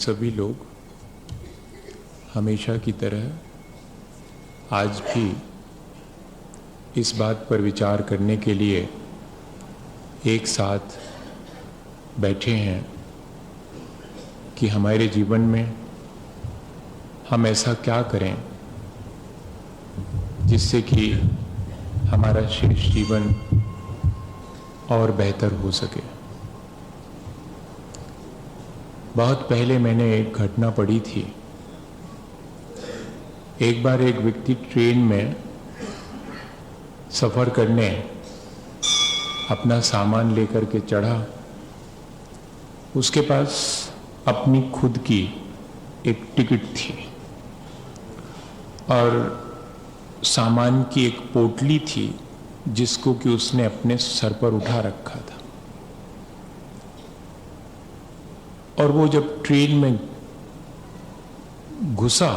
सभी लोग हमेशा की तरह आज भी इस बात पर विचार करने के लिए एक साथ बैठे हैं कि हमारे जीवन में हम ऐसा क्या करें जिससे कि हमारा शेष जीवन और बेहतर हो सके। बहुत पहले मैंने एक घटना पढ़ी थी। एक बार एक व्यक्ति ट्रेन में सफ़र करने अपना सामान लेकर के चढ़ा। उसके पास अपनी खुद की एक टिकट थी और सामान की एक पोटली थी जिसको कि उसने अपने सर पर उठा रखा था। और वो जब ट्रेन में घुसा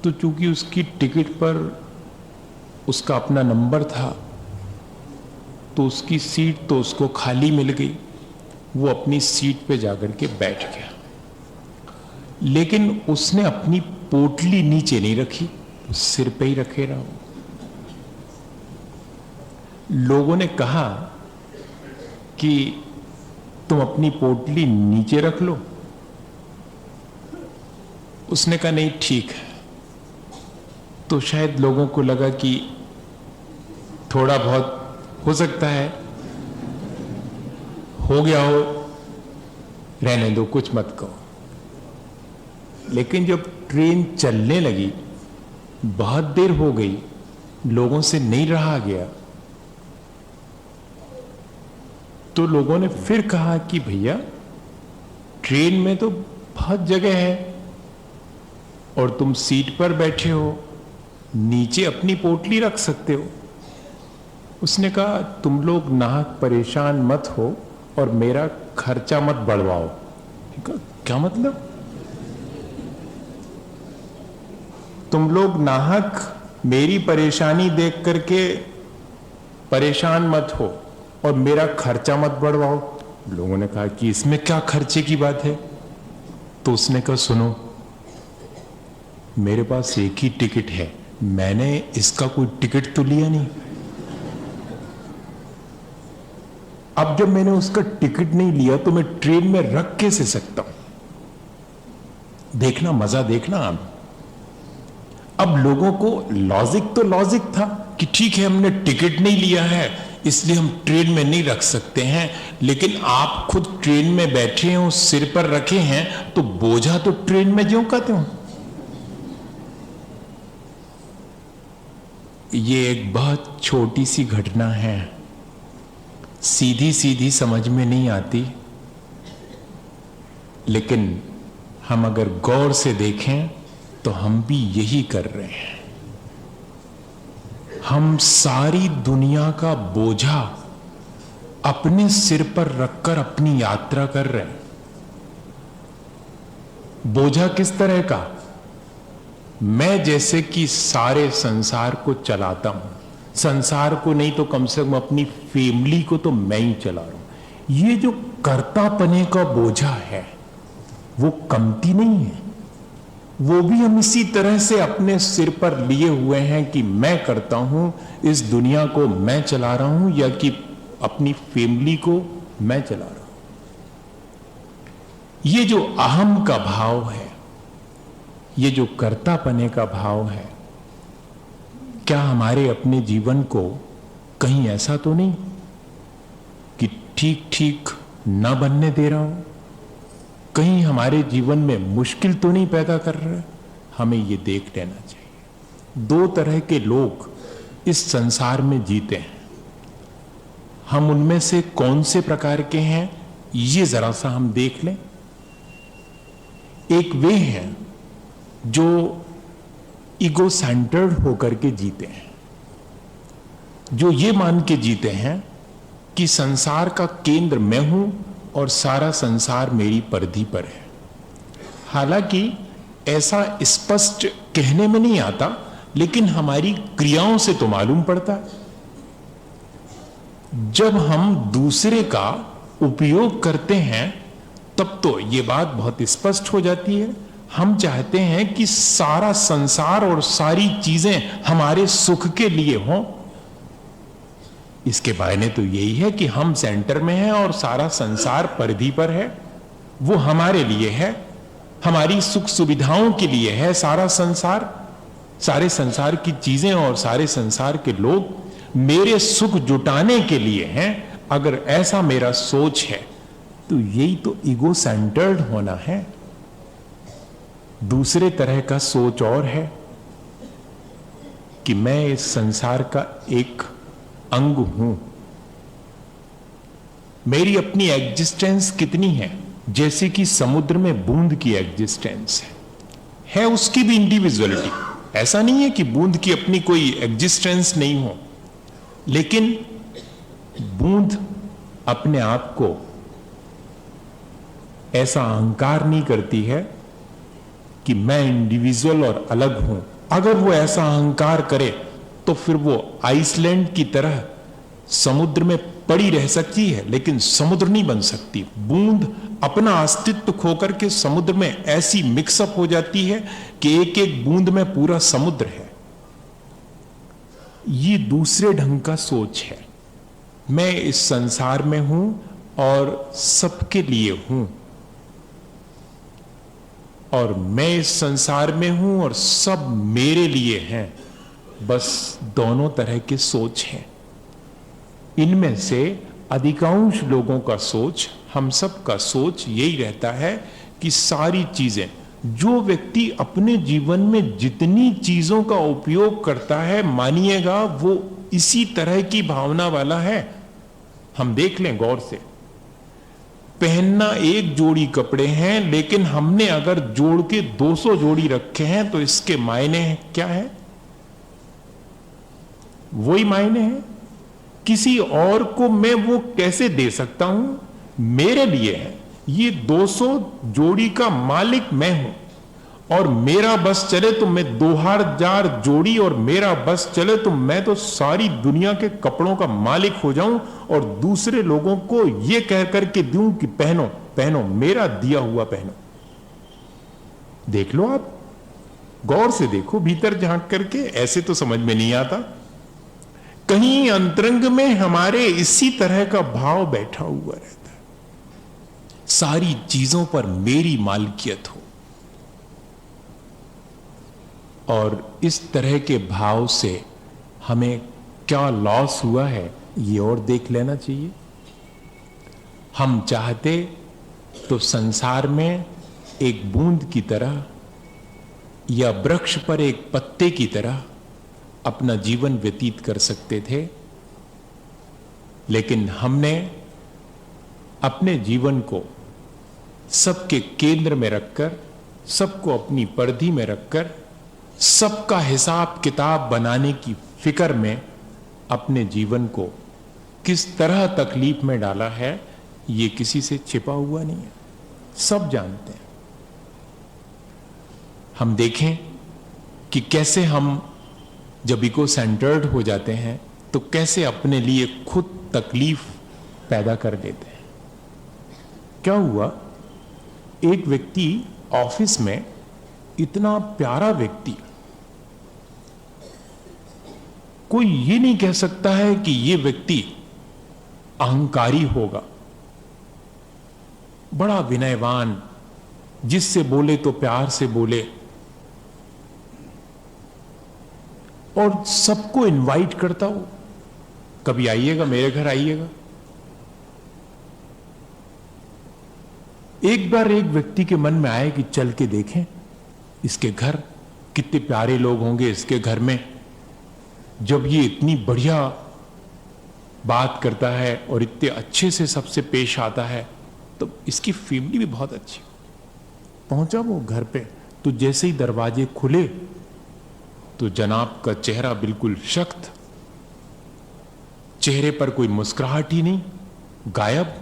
तो चूंकि उसकी टिकट पर उसका अपना नंबर था तो उसकी सीट तो उसको खाली मिल गई। वो अपनी सीट पे जाकर के बैठ गया, लेकिन उसने अपनी पोटली नीचे नहीं रखी, सिर पे ही रखे रहा। लोगों ने कहा कि तुम अपनी पोटली नीचे रख लो। उसने कहा नहीं, ठीक है। तो शायद लोगों को लगा कि थोड़ा बहुत हो सकता है हो गया हो, रहने दो, कुछ मत कहो। लेकिन जब ट्रेन चलने लगी, बहुत देर हो गई, लोगों से नहीं रहा गया, तो लोगों ने फिर कहा कि भैया ट्रेन में तो बहुत जगह है और तुम सीट पर बैठे हो, नीचे अपनी पोटली रख सकते हो। उसने कहा तुम लोग नाहक परेशान मत हो और मेरा खर्चा मत बढ़वाओ। क्या मतलब? तुम लोग नाहक मेरी परेशानी देख करके परेशान मत हो और मेरा खर्चा मत बढ़वाओ। लोगों ने कहा कि इसमें क्या खर्चे की बात है? तो उसने कहा सुनो, मेरे पास एक ही टिकट है, मैंने इसका कोई टिकट तो लिया नहीं। अब जब मैंने उसका टिकट नहीं लिया तो मैं ट्रेन में रख कैसे सकता हूं? देखना, मजा देखना। अब लोगों को लॉजिक तो लॉजिक था कि ठीक है, हमने टिकट नहीं लिया है इसलिए हम ट्रेन में नहीं रख सकते हैं, लेकिन आप खुद ट्रेन में बैठे हो, सिर पर रखे हैं, तो बोझा तो ट्रेन में ज्यों का त्यों। ये एक बहुत छोटी सी घटना है, सीधी सीधी समझ में नहीं आती, लेकिन हम अगर गौर से देखें तो हम भी यही कर रहे हैं। हम सारी दुनिया का बोझा अपने सिर पर रखकर अपनी यात्रा कर रहे हैं। बोझा किस तरह का? मैं जैसे कि सारे संसार को चलाता हूं, संसार को नहीं तो कम से कम अपनी फैमिली को तो मैं ही चला रहा हूं। ये जो कर्तापने का बोझा है वो कमती नहीं है, वो भी हम इसी तरह से अपने सिर पर लिए हुए हैं कि मैं करता हूं, इस दुनिया को मैं चला रहा हूं, या कि अपनी फैमिली को मैं चला रहा हूं। ये जो अहम का भाव है, ये जो कर्तापने का भाव है, क्या हमारे अपने जीवन को कहीं ऐसा तो नहीं कि ठीक ठीक न बनने दे रहा हूं? कहीं हमारे जीवन में मुश्किल तो नहीं पैदा कर रहा है? हमें ये देख लेना चाहिए। दो तरह के लोग इस संसार में जीते हैं। हम उनमें से कौन से प्रकार के हैं ये जरा सा हम देख लें। एक वे हैं जो ईगो सेंटर्ड होकर के जीते हैं, जो ये मान के जीते हैं कि संसार का केंद्र मैं हूं और सारा संसार मेरी परिधि पर है। हालांकि ऐसा स्पष्ट कहने में नहीं आता, लेकिन हमारी क्रियाओं से तो मालूम पड़ता है। जब हम दूसरे का उपयोग करते हैं तब तो ये बात बहुत स्पष्ट हो जाती है। हम चाहते हैं कि सारा संसार और सारी चीजें हमारे सुख के लिए हों। इसके मायने तो यही है कि हम सेंटर में हैं और सारा संसार परिधि पर है। वो हमारे लिए है, हमारी सुख सुविधाओं के लिए है सारा संसार। सारे संसार की चीजें और सारे संसार के लोग मेरे सुख जुटाने के लिए हैं। अगर ऐसा मेरा सोच है तो यही तो ईगो सेंटर्ड होना है। दूसरे तरह का सोच और है कि मैं इस संसार का एक अंग हूं। मेरी अपनी एग्जिस्टेंस कितनी है, जैसे कि समुद्र में बूंद की एग्जिस्टेंस है उसकी भी इंडिविजुअलिटी। ऐसा नहीं है कि बूंद की अपनी कोई एग्जिस्टेंस नहीं हो, लेकिन बूंद अपने आप को ऐसा अहंकार नहीं करती है कि मैं इंडिविजुअल और अलग हूं। अगर वो ऐसा अहंकार करे तो फिर वो आइसलैंड की तरह समुद्र में पड़ी रह सकती है, लेकिन समुद्र नहीं बन सकती। बूंद अपना अस्तित्व खोकर के समुद्र में ऐसी मिक्सअप हो जाती है कि एक एक बूंद में पूरा समुद्र है। ये दूसरे ढंग का सोच है। मैं इस संसार में हूं और सबके लिए हूं, और मैं इस संसार में हूं और सब मेरे लिए हैं। बस दोनों तरह के सोच हैं। इनमें से अधिकांश लोगों का सोच, हम सब का सोच यही रहता है कि सारी चीजें, जो व्यक्ति अपने जीवन में जितनी चीजों का उपयोग करता है, मानिएगा वो इसी तरह की भावना वाला है। हम देख लें गौर से, पहनना एक जोड़ी कपड़े हैं, लेकिन हमने अगर जोड़ के 200 जोड़ी रखे हैं तो इसके मायने क्या है? वही मायने हैं। किसी और को मैं वो कैसे दे सकता हूं? मेरे लिए है। ये 200 जोड़ी का मालिक मैं हूं, और मेरा बस चले तो मैं 2000 जोड़ी, और मेरा बस चले तो मैं तो सारी दुनिया के कपड़ों का मालिक हो जाऊं और दूसरे लोगों को ये कह करके दूं कि पहनो पहनो, मेरा दिया हुआ पहनो। देख लो, आप गौर से देखो, भीतर झांक करके। ऐसे तो समझ में नहीं आता। कहीं अंतरंग में हमारे इसी तरह का भाव बैठा हुआ रहता है, सारी चीजों पर मेरी मालिकियत हो। और इस तरह के भाव से हमें क्या लॉस हुआ है, ये और देख लेना चाहिए। हम चाहते तो संसार में एक बूंद की तरह या वृक्ष पर एक पत्ते की तरह अपना जीवन व्यतीत कर सकते थे, लेकिन हमने अपने जीवन को सबके केंद्र में रखकर, सबको अपनी परिधि में रखकर, सबका हिसाब किताब बनाने की फिक्र में अपने जीवन को किस तरह तकलीफ में डाला है, ये किसी से छिपा हुआ नहीं है, सब जानते हैं। हम देखें कि कैसे हम जब इको सेंटर्ड हो जाते हैं तो कैसे अपने लिए खुद तकलीफ पैदा कर देते हैं। क्या हुआ, एक व्यक्ति ऑफिस में, इतना प्यारा व्यक्ति, कोई ये नहीं कह सकता है कि ये व्यक्ति अहंकारी होगा, बड़ा विनयवान, जिससे बोले तो प्यार से बोले, और सबको इनवाइट करता हो, कभी आइएगा मेरे घर आइएगा। एक बार एक व्यक्ति के मन में आए कि चल के देखें इसके घर, कितने प्यारे लोग होंगे इसके घर में। जब ये इतनी बढ़िया बात करता है और इतने अच्छे से सबसे पेश आता है, तो इसकी फैमिली भी बहुत अच्छी। पहुंचा वो घर पे, तो जैसे ही दरवाजे खुले तो जनाब का चेहरा बिल्कुल सख्त, चेहरे पर कोई मुस्कुराहट ही नहीं, गायब।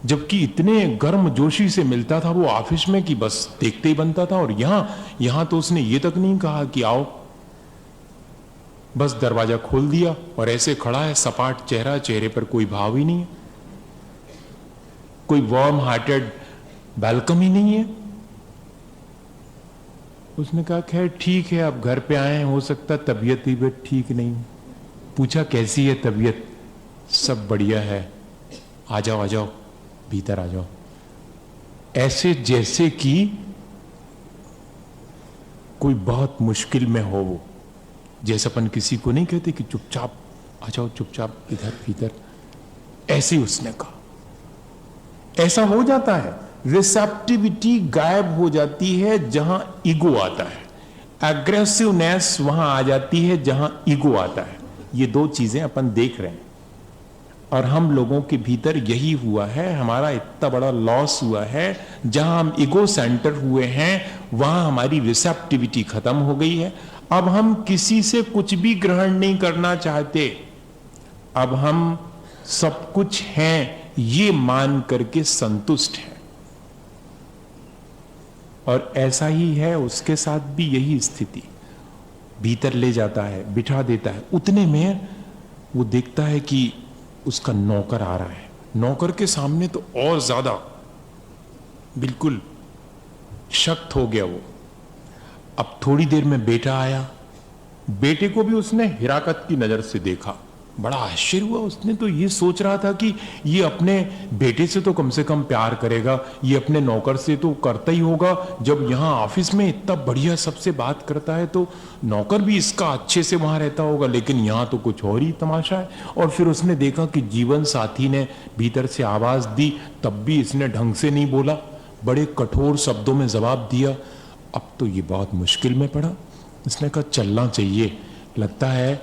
जबकि इतने गर्म जोशी से मिलता था वो ऑफिस में कि बस देखते ही बनता था। और यहां तो उसने ये तक नहीं कहा कि आओ, बस दरवाजा खोल दिया और ऐसे खड़ा है, सपाट चेहरा, चेहरे पर कोई भाव ही नहीं है, कोई वार्म हार्टेड बालकनी नहीं है। उसने कहा खैर ठीक है, आप घर पे आए हैं, हो सकता तबीयत ठीक नहीं। पूछा कैसी है तबीयत? सब बढ़िया है, आ जाओ आ जाओ, भीतर आ जाओ। ऐसे जैसे कि कोई बहुत मुश्किल में हो वो, जैसे अपन किसी को नहीं कहते कि चुपचाप आ जाओ, चुपचाप इधर भीतर, ऐसे उसने कहा। ऐसा हो जाता है, रिसेप्टिविटी गायब हो जाती है जहां ईगो आता है, एग्रेसिवनेस वहां आ जाती है जहां ईगो आता है। ये दो चीजें अपन देख रहे हैं और हम लोगों के भीतर यही हुआ है। हमारा इतना बड़ा लॉस हुआ है, जहां हम ईगो सेंटर हुए हैं वहां हमारी रिसेप्टिविटी खत्म हो गई है। अब हम किसी से कुछ भी ग्रहण नहीं करना चाहते, अब हम सब कुछ हैं ये मान करके संतुष्ट हैं। और ऐसा ही है उसके साथ भी यही स्थिति। भीतर ले जाता है, बिठा देता है, उतने में वो देखता है कि उसका नौकर आ रहा है। नौकर के सामने तो और ज्यादा बिल्कुल शक्त हो गया वो। अब थोड़ी देर में बेटा आया, बेटे को भी उसने हिराकत की नजर से देखा। बड़ा आश्चर्य हुआ, उसने तो ये सोच रहा था कि ये अपने बेटे से तो कम से कम प्यार करेगा, ये अपने नौकर से तो करता ही होगा। जब यहाँ ऑफिस में इतना बढ़िया सबसे बात करता है तो नौकर भी इसका अच्छे से वहां रहता होगा, लेकिन यहाँ तो कुछ और ही तमाशा है। और फिर उसने देखा कि जीवन साथी ने भीतर से आवाज दी, तब भी इसने ढंग से नहीं बोला, बड़े कठोर शब्दों में जवाब दिया। अब तो ये बहुत मुश्किल में पड़ा। इसने कहा चलना चाहिए, लगता है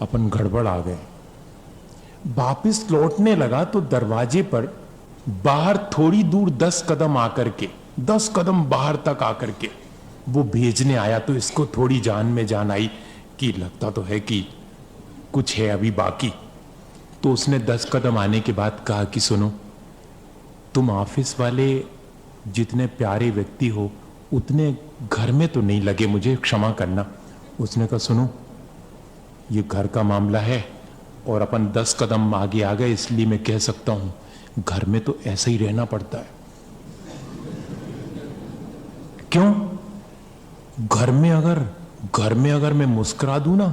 अपन गड़बड़ आ गए। वापिस लौटने लगा तो दरवाजे पर बाहर थोड़ी दूर 10 कदम आकर के, 10 कदम बाहर तक आकर के वो भेजने आया। तो इसको थोड़ी जान में जान आई कि लगता तो है कि कुछ है अभी बाकी। तो उसने 10 कदम आने के बाद कहा कि सुनो, तुम ऑफिस वाले जितने प्यारे व्यक्ति हो उतने घर में तो नहीं लगे, मुझे क्षमा करना। उसने कहा सुनो, ये घर का मामला है और अपन 10 कदम आगे आ गए, इसलिए मैं कह सकता हूं घर में तो ऐसा ही रहना पड़ता है। क्यों? घर में अगर मैं मुस्कुरा दूं ना,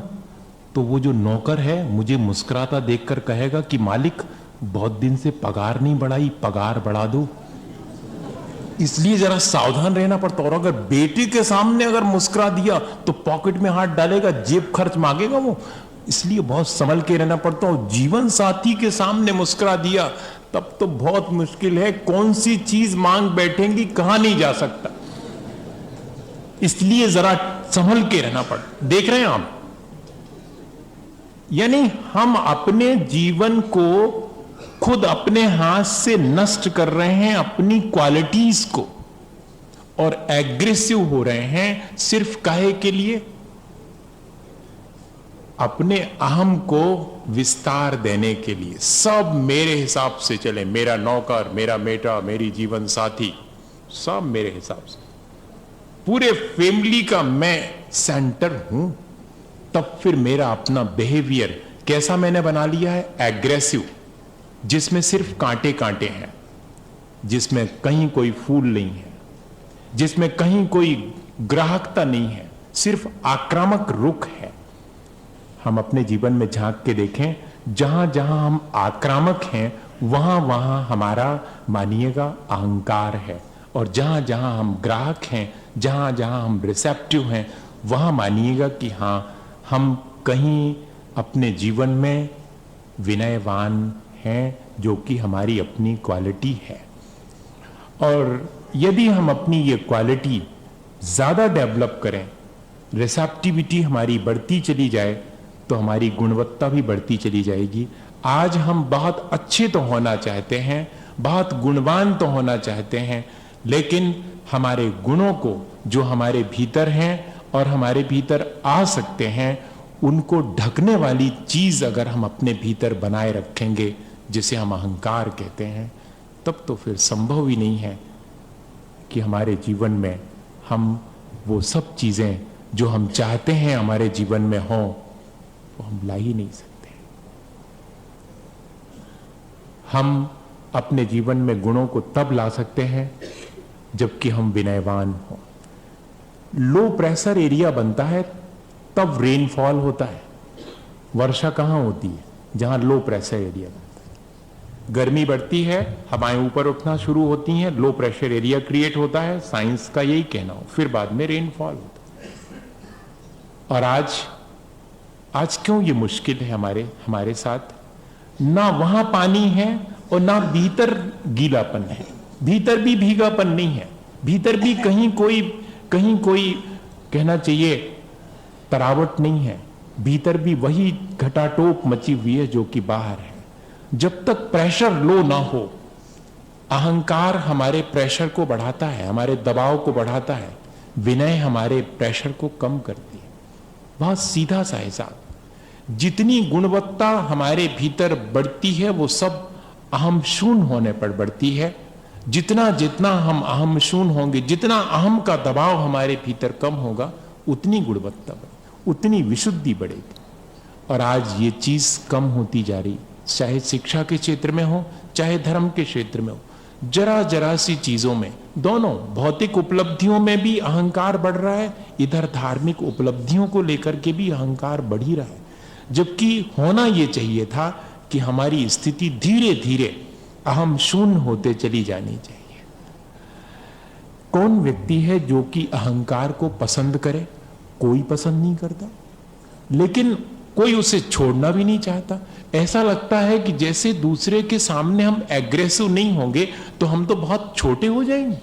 तो वो जो नौकर है मुझे मुस्कुराता देखकर कहेगा कि मालिक बहुत दिन से पगार नहीं बढ़ाई, पगार बढ़ा दो। इसलिए जरा सावधान रहना पड़ता। और अगर बेटे के सामने अगर मुस्कुरा दिया तो पॉकेट में हाथ डालेगा, जेब खर्च मांगेगा वो, इसलिए बहुत संभल के रहना पड़ता। और जीवन साथी के सामने मुस्कुरा दिया तब तो बहुत मुश्किल है, कौन सी चीज मांग बैठेंगी, कहां नहीं जा सकता। इसलिए जरा संभल के रहना पड़ता। देख रहे हैं आप, यानी हम अपने जीवन को खुद अपने हाथ से नष्ट कर रहे हैं, अपनी क्वालिटीज को, और एग्रेसिव हो रहे हैं सिर्फ काहे के लिए? अपने अहम को विस्तार देने के लिए। सब मेरे हिसाब से चले, मेरा नौकर, मेरा बेटा, मेरी जीवन साथी, सब मेरे हिसाब से, पूरे फैमिली का मैं सेंटर हूं। तब फिर मेरा अपना बिहेवियर कैसा मैंने बना लिया है? एग्रेसिव, जिसमें सिर्फ कांटे कांटे हैं, जिसमें कहीं कोई फूल नहीं है, जिसमें कहीं कोई ग्राहकता नहीं है, सिर्फ आक्रामक रुख है। हम अपने जीवन में झांक के देखें, जहां जहां हम आक्रामक हैं वहां वहां हमारा मानिएगा अहंकार है, और जहां जहां हम ग्राहक हैं, जहां जहां हम रिसेप्टिव हैं, वहां मानिएगा कि हां हम कहीं अपने जीवन में विनयवान हैं, जो कि हमारी अपनी क्वालिटी है। और यदि हम अपनी ये क्वालिटी ज्यादा डेवलप करें, रिसेप्टिविटी हमारी बढ़ती चली जाए, तो हमारी गुणवत्ता भी बढ़ती चली जाएगी। आज हम बहुत अच्छे तो होना चाहते हैं, बहुत गुणवान तो होना चाहते हैं, लेकिन हमारे गुणों को जो हमारे भीतर हैं और हमारे भीतर आ सकते हैं, उनको ढकने वाली चीज अगर हम अपने भीतर बनाए रखेंगे, जिसे हम अहंकार कहते हैं, तब तो फिर संभव ही नहीं है कि हमारे जीवन में हम वो सब चीजें जो हम चाहते हैं हमारे जीवन में हों, वो हम ला ही नहीं सकते। हम अपने जीवन में गुणों को तब ला सकते हैं जबकि हम विनयवान हो। लो प्रेशर एरिया बनता है तब रेनफॉल होता है। वर्षा कहां होती है? जहां लो प्रेशर एरिया बनता है। गर्मी बढ़ती है, हवाएं ऊपर उठना शुरू होती हैं, लो प्रेशर एरिया क्रिएट होता है, साइंस का यही कहना हो, फिर बाद में रेनफॉल होता है। और आज क्यों ये मुश्किल है हमारे साथ? ना वहां पानी है और ना भीतर गीलापन है, भीतर भी भीगापन नहीं है, भीतर भी कहीं कोई कहना चाहिए तरावट नहीं है, भीतर भी वही घटाटोप मची हुई है जो कि बाहर है। जब तक प्रेशर लो ना हो, अहंकार हमारे प्रेशर को बढ़ाता है, हमारे दबाव को बढ़ाता है, विनय हमारे प्रेशर को कम करती है। बहुत सीधा सा हिसाब। जितनी गुणवत्ता हमारे भीतर बढ़ती है वो सब अहम शून्य होने पर बढ़ती है। जितना जितना हम अहम शून्य होंगे, जितना अहम का दबाव हमारे भीतर कम होगा, उतनी गुणवत्ता बढ़ेगी, उतनी विशुद्धि बढ़ेगी। और आज ये चीज कम होती जा रही, चाहे शिक्षा के क्षेत्र में हो, चाहे धर्म के क्षेत्र में हो। जरा जरा सी चीजों में, दोनों भौतिक उपलब्धियों में भी अहंकार बढ़ रहा है, इधर धार्मिक उपलब्धियों को लेकर के भी अहंकार बढ़ ही रहा है। जबकि होना यह चाहिए था कि हमारी स्थिति धीरे धीरे अहम शून्य होते चली जानी चाहिए। कौन व्यक्ति है जो कि अहंकार को पसंद करे? कोई पसंद नहीं करता, लेकिन कोई उसे छोड़ना भी नहीं चाहता। ऐसा लगता है कि जैसे दूसरे के सामने हम एग्रेसिव नहीं होंगे तो हम तो बहुत छोटे हो जाएंगे,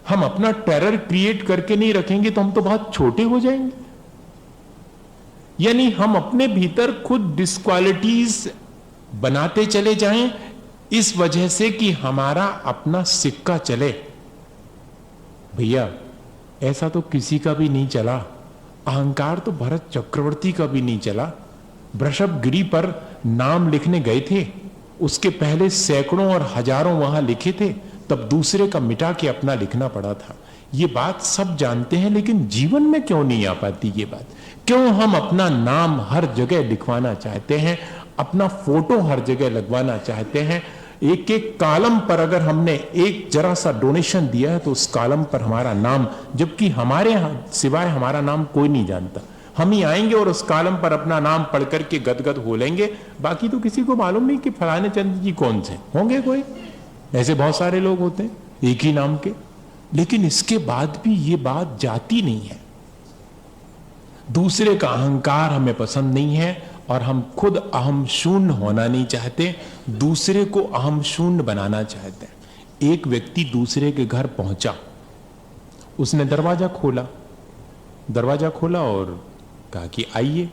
हम अपना टेरर क्रिएट करके नहीं रखेंगे तो हम तो बहुत छोटे हो जाएंगे। यानी हम अपने भीतर खुद डिस्क्वालिटीज बनाते चले जाएं इस वजह से कि हमारा अपना सिक्का चले। भैया ऐसा तो किसी का भी नहीं चला, अहंकार तो भरत चक्रवर्ती का भी नहीं चला। वृषभगिरी पर नाम लिखने गए थे, उसके पहले सैकड़ों और हजारों वहां लिखे थे, तब दूसरे का मिटा के अपना लिखना पड़ा था। ये बात सब जानते हैं, लेकिन जीवन में क्यों नहीं आ पाती ये बात? क्यों हम अपना नाम हर जगह लिखवाना चाहते हैं, अपना फोटो हर जगह लगवाना चाहते हैं? एक एक कॉलम पर अगर हमने एक जरा सा डोनेशन दिया है तो उस कॉलम पर हमारा नाम, जबकि हमारे सिवाय हमारा नाम कोई नहीं जानता। हम ही आएंगे और उस कॉलम पर अपना नाम पढ़ करके गदगद हो लेंगे, बाकी तो किसी को मालूम नहीं कि फलाने चंद जी कौन से होंगे। कोई ऐसे बहुत सारे लोग होते हैं एक ही नाम के, लेकिन इसके बाद भी ये बात जाती नहीं है। दूसरे का अहंकार हमें पसंद नहीं है और हम खुद अहम शून्य होना नहीं चाहते, दूसरे को अहम शून्य बनाना चाहते हैं। एक व्यक्ति दूसरे के घर पहुंचा, उसने दरवाजा खोला और कहा कि आइए,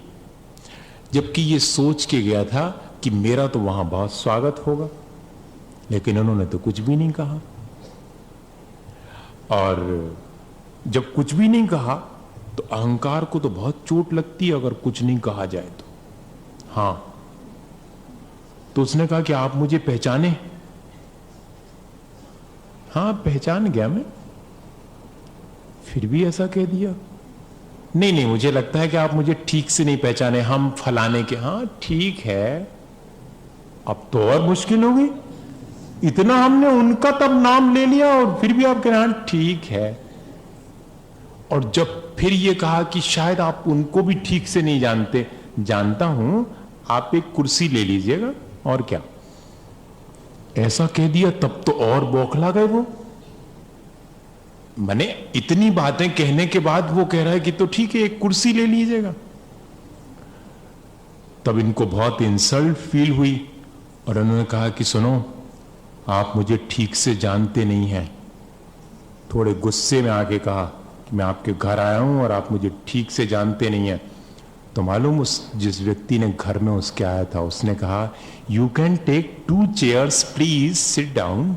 जबकि ये सोच के गया था कि मेरा तो वहां बहुत स्वागत होगा, लेकिन उन्होंने तो कुछ भी नहीं कहा। और जब कुछ भी नहीं कहा तो अहंकार को तो बहुत चोट लगती है अगर कुछ नहीं कहा जाए तो। हां, तो उसने कहा कि आप मुझे पहचाने? हां, पहचान गया मैं। फिर भी ऐसा कह दिया? नहीं, मुझे लगता है कि आप मुझे ठीक से नहीं पहचाने, हम फलाने के। हां ठीक है, अब तो और मुश्किल हो गई। इतना हमने उनका तब नाम ले लिया और फिर भी आप कह रहे हैं ठीक है। और जब फिर ये कहा कि शायद आप उनको भी ठीक से नहीं जानते, जानता हूं, आप एक कुर्सी ले लीजिएगा और क्या। ऐसा कह दिया तब तो और बौखला गए वो। मैंने इतनी बातें कहने के बाद वो कह रहा है कि तो ठीक है एक कुर्सी ले लीजिएगा। तब इनको बहुत इंसल्ट फील हुई और उन्होंने कहा कि सुनो, आप मुझे ठीक से जानते नहीं हैं। थोड़े गुस्से में आके कहा कि मैं आपके घर आया हूं और आप मुझे ठीक से जानते नहीं हैं। तो मालूम उस जिस व्यक्ति ने घर में उसके आया था, उसने कहा you can take 2 chairs please, sit down.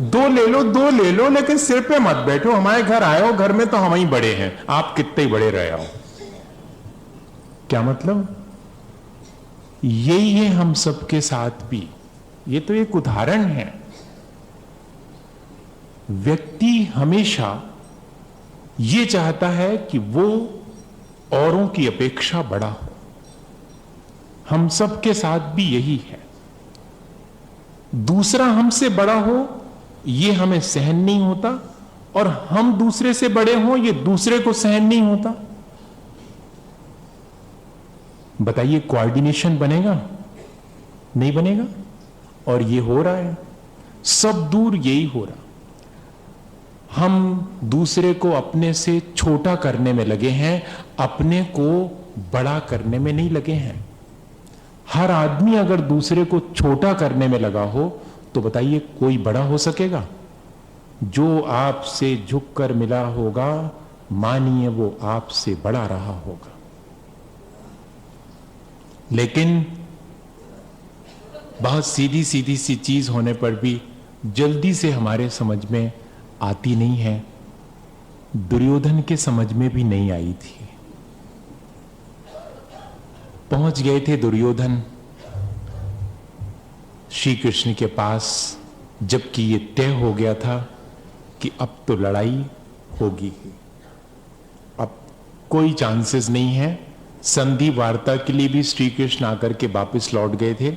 2 ले लो, लेकिन सिर पे मत बैठो। हमारे घर आए हो, घर में तो हम ही बड़े हैं, आप कितने ही बड़े रहे हो। क्या मतलब? यही है हम सबके साथ भी। ये तो एक उदाहरण है। व्यक्ति हमेशा ये चाहता है कि वो औरों की अपेक्षा बड़ा हो। हम सबके साथ भी यही है। दूसरा हमसे बड़ा हो ये हमें सहन नहीं होता, और हम दूसरे से बड़े हों ये दूसरे को सहन नहीं होता। बताइए कोऑर्डिनेशन बनेगा? नहीं बनेगा। और ये हो रहा है, सब दूर यही हो रहा। हम दूसरे को अपने से छोटा करने में लगे हैं, अपने को बड़ा करने में नहीं लगे हैं। हर आदमी अगर दूसरे को छोटा करने में लगा हो तो बताइए कोई बड़ा हो सकेगा? जो आपसे झुककर मिला होगा, मानिए वो आपसे बड़ा रहा होगा। लेकिन बहुत सीधी सीधी सी चीज होने पर भी जल्दी से हमारे समझ में आती नहीं है। दुर्योधन के समझ में भी नहीं आई थी। पहुंच गए थे दुर्योधन श्री कृष्ण के पास, जबकि ये तय हो गया था कि अब तो लड़ाई होगी ही, अब कोई चांसेस नहीं है। संधि वार्ता के लिए भी श्री कृष्ण आकर के वापस लौट गए थे,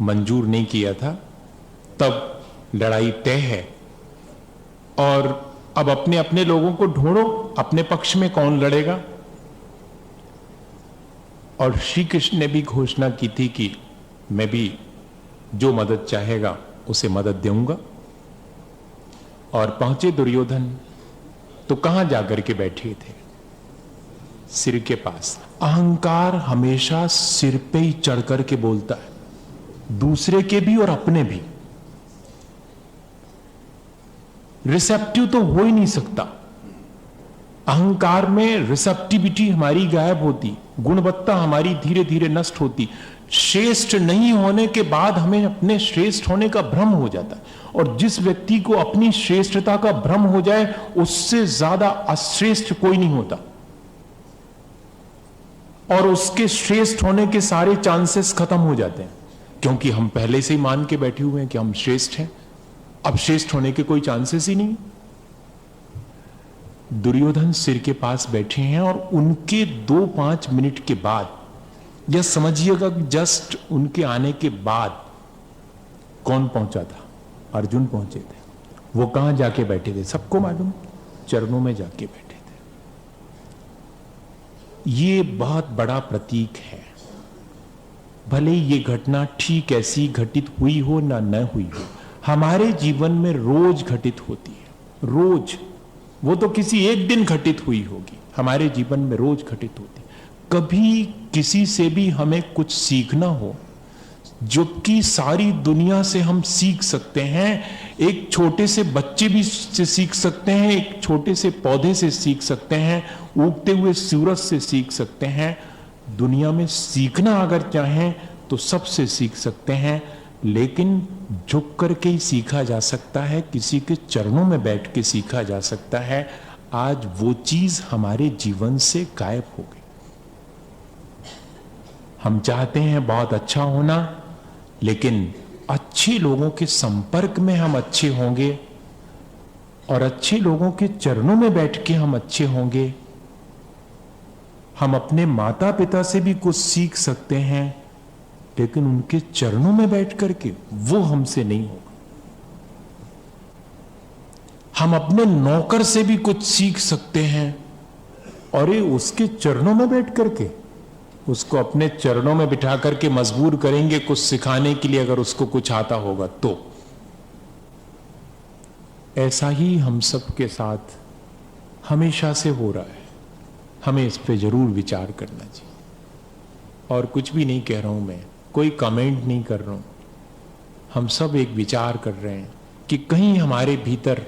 मंजूर नहीं किया था। तब लड़ाई तय है, और अब अपने अपने लोगों को ढूंढो, अपने पक्ष में कौन लड़ेगा। और श्री कृष्ण ने भी घोषणा की थी कि मैं भी जो मदद चाहेगा उसे मदद दूंगा। और पहुंचे दुर्योधन तो कहां जाकर के बैठे थे? सिर के पास। अहंकार हमेशा सिर पे ही चढ़ करके बोलता है, दूसरे के भी और अपने भी। रिसेप्टिव तो हो ही नहीं सकता। अहंकार में रिसेप्टिविटी हमारी गायब होती, गुणवत्ता हमारी धीरे धीरे नष्ट होती। श्रेष्ठ नहीं होने के बाद हमें अपने श्रेष्ठ होने का भ्रम हो जाता है, और जिस व्यक्ति को अपनी श्रेष्ठता का भ्रम हो जाए उससे ज्यादा अश्रेष्ठ कोई नहीं होता, और उसके श्रेष्ठ होने के सारे चांसेस खत्म हो जाते हैं, क्योंकि हम पहले से ही मान के बैठे हुए हैं कि हम श्रेष्ठ हैं। अब श्रेष्ठ होने के कोई चांसेस ही नहीं। दुर्योधन सिर के पास बैठे हैं, और उनके 2-5 मिनट के बाद, यह समझिएगा कि जस्ट उनके आने के बाद कौन पहुंचा था? अर्जुन पहुंचे थे। वो कहां जाके बैठे थे सबको मालूम, चरणों में जाके बैठे थे। ये बहुत बड़ा प्रतीक है। भले ये घटना ठीक ऐसी घटित हुई हो ना न हुई हो, हमारे जीवन में रोज घटित होती है। रोज, वो तो किसी एक दिन घटित हुई होगी, हमारे जीवन में रोज घटित होती है। कभी किसी से भी हमें कुछ सीखना हो, जबकि सारी दुनिया से हम सीख सकते हैं। एक छोटे से बच्चे भी से सीख सकते हैं, एक छोटे से पौधे से सीख सकते हैं, उगते हुए सूरज से सीख सकते हैं। दुनिया में सीखना अगर चाहें तो सबसे सीख सकते हैं, लेकिन झुक करके ही सीखा जा सकता है, किसी के चरणों में बैठ के सीखा जा सकता है। आज वो चीज हमारे जीवन से गायब हो गई। हम चाहते हैं बहुत अच्छा होना, लेकिन अच्छे लोगों के संपर्क में हम अच्छे होंगे, और अच्छे लोगों के चरणों में बैठ के हम अच्छे होंगे। हम अपने माता पिता से भी कुछ सीख सकते हैं, लेकिन उनके चरणों में बैठ करके वो हमसे नहीं होगा। हम अपने नौकर से भी कुछ सीख सकते हैं, और ये उसके चरणों में बैठ करके उसको अपने चरणों में बिठा करके मजबूर करेंगे कुछ सिखाने के लिए, अगर उसको कुछ आता होगा तो। ऐसा ही हम सब के साथ हमेशा से हो रहा है। हमें इस पे जरूर विचार करना चाहिए। और कुछ भी नहीं कह रहा हूं मैं, कोई कमेंट नहीं कर रहा हूं। हम सब एक विचार कर रहे हैं कि कहीं हमारे भीतर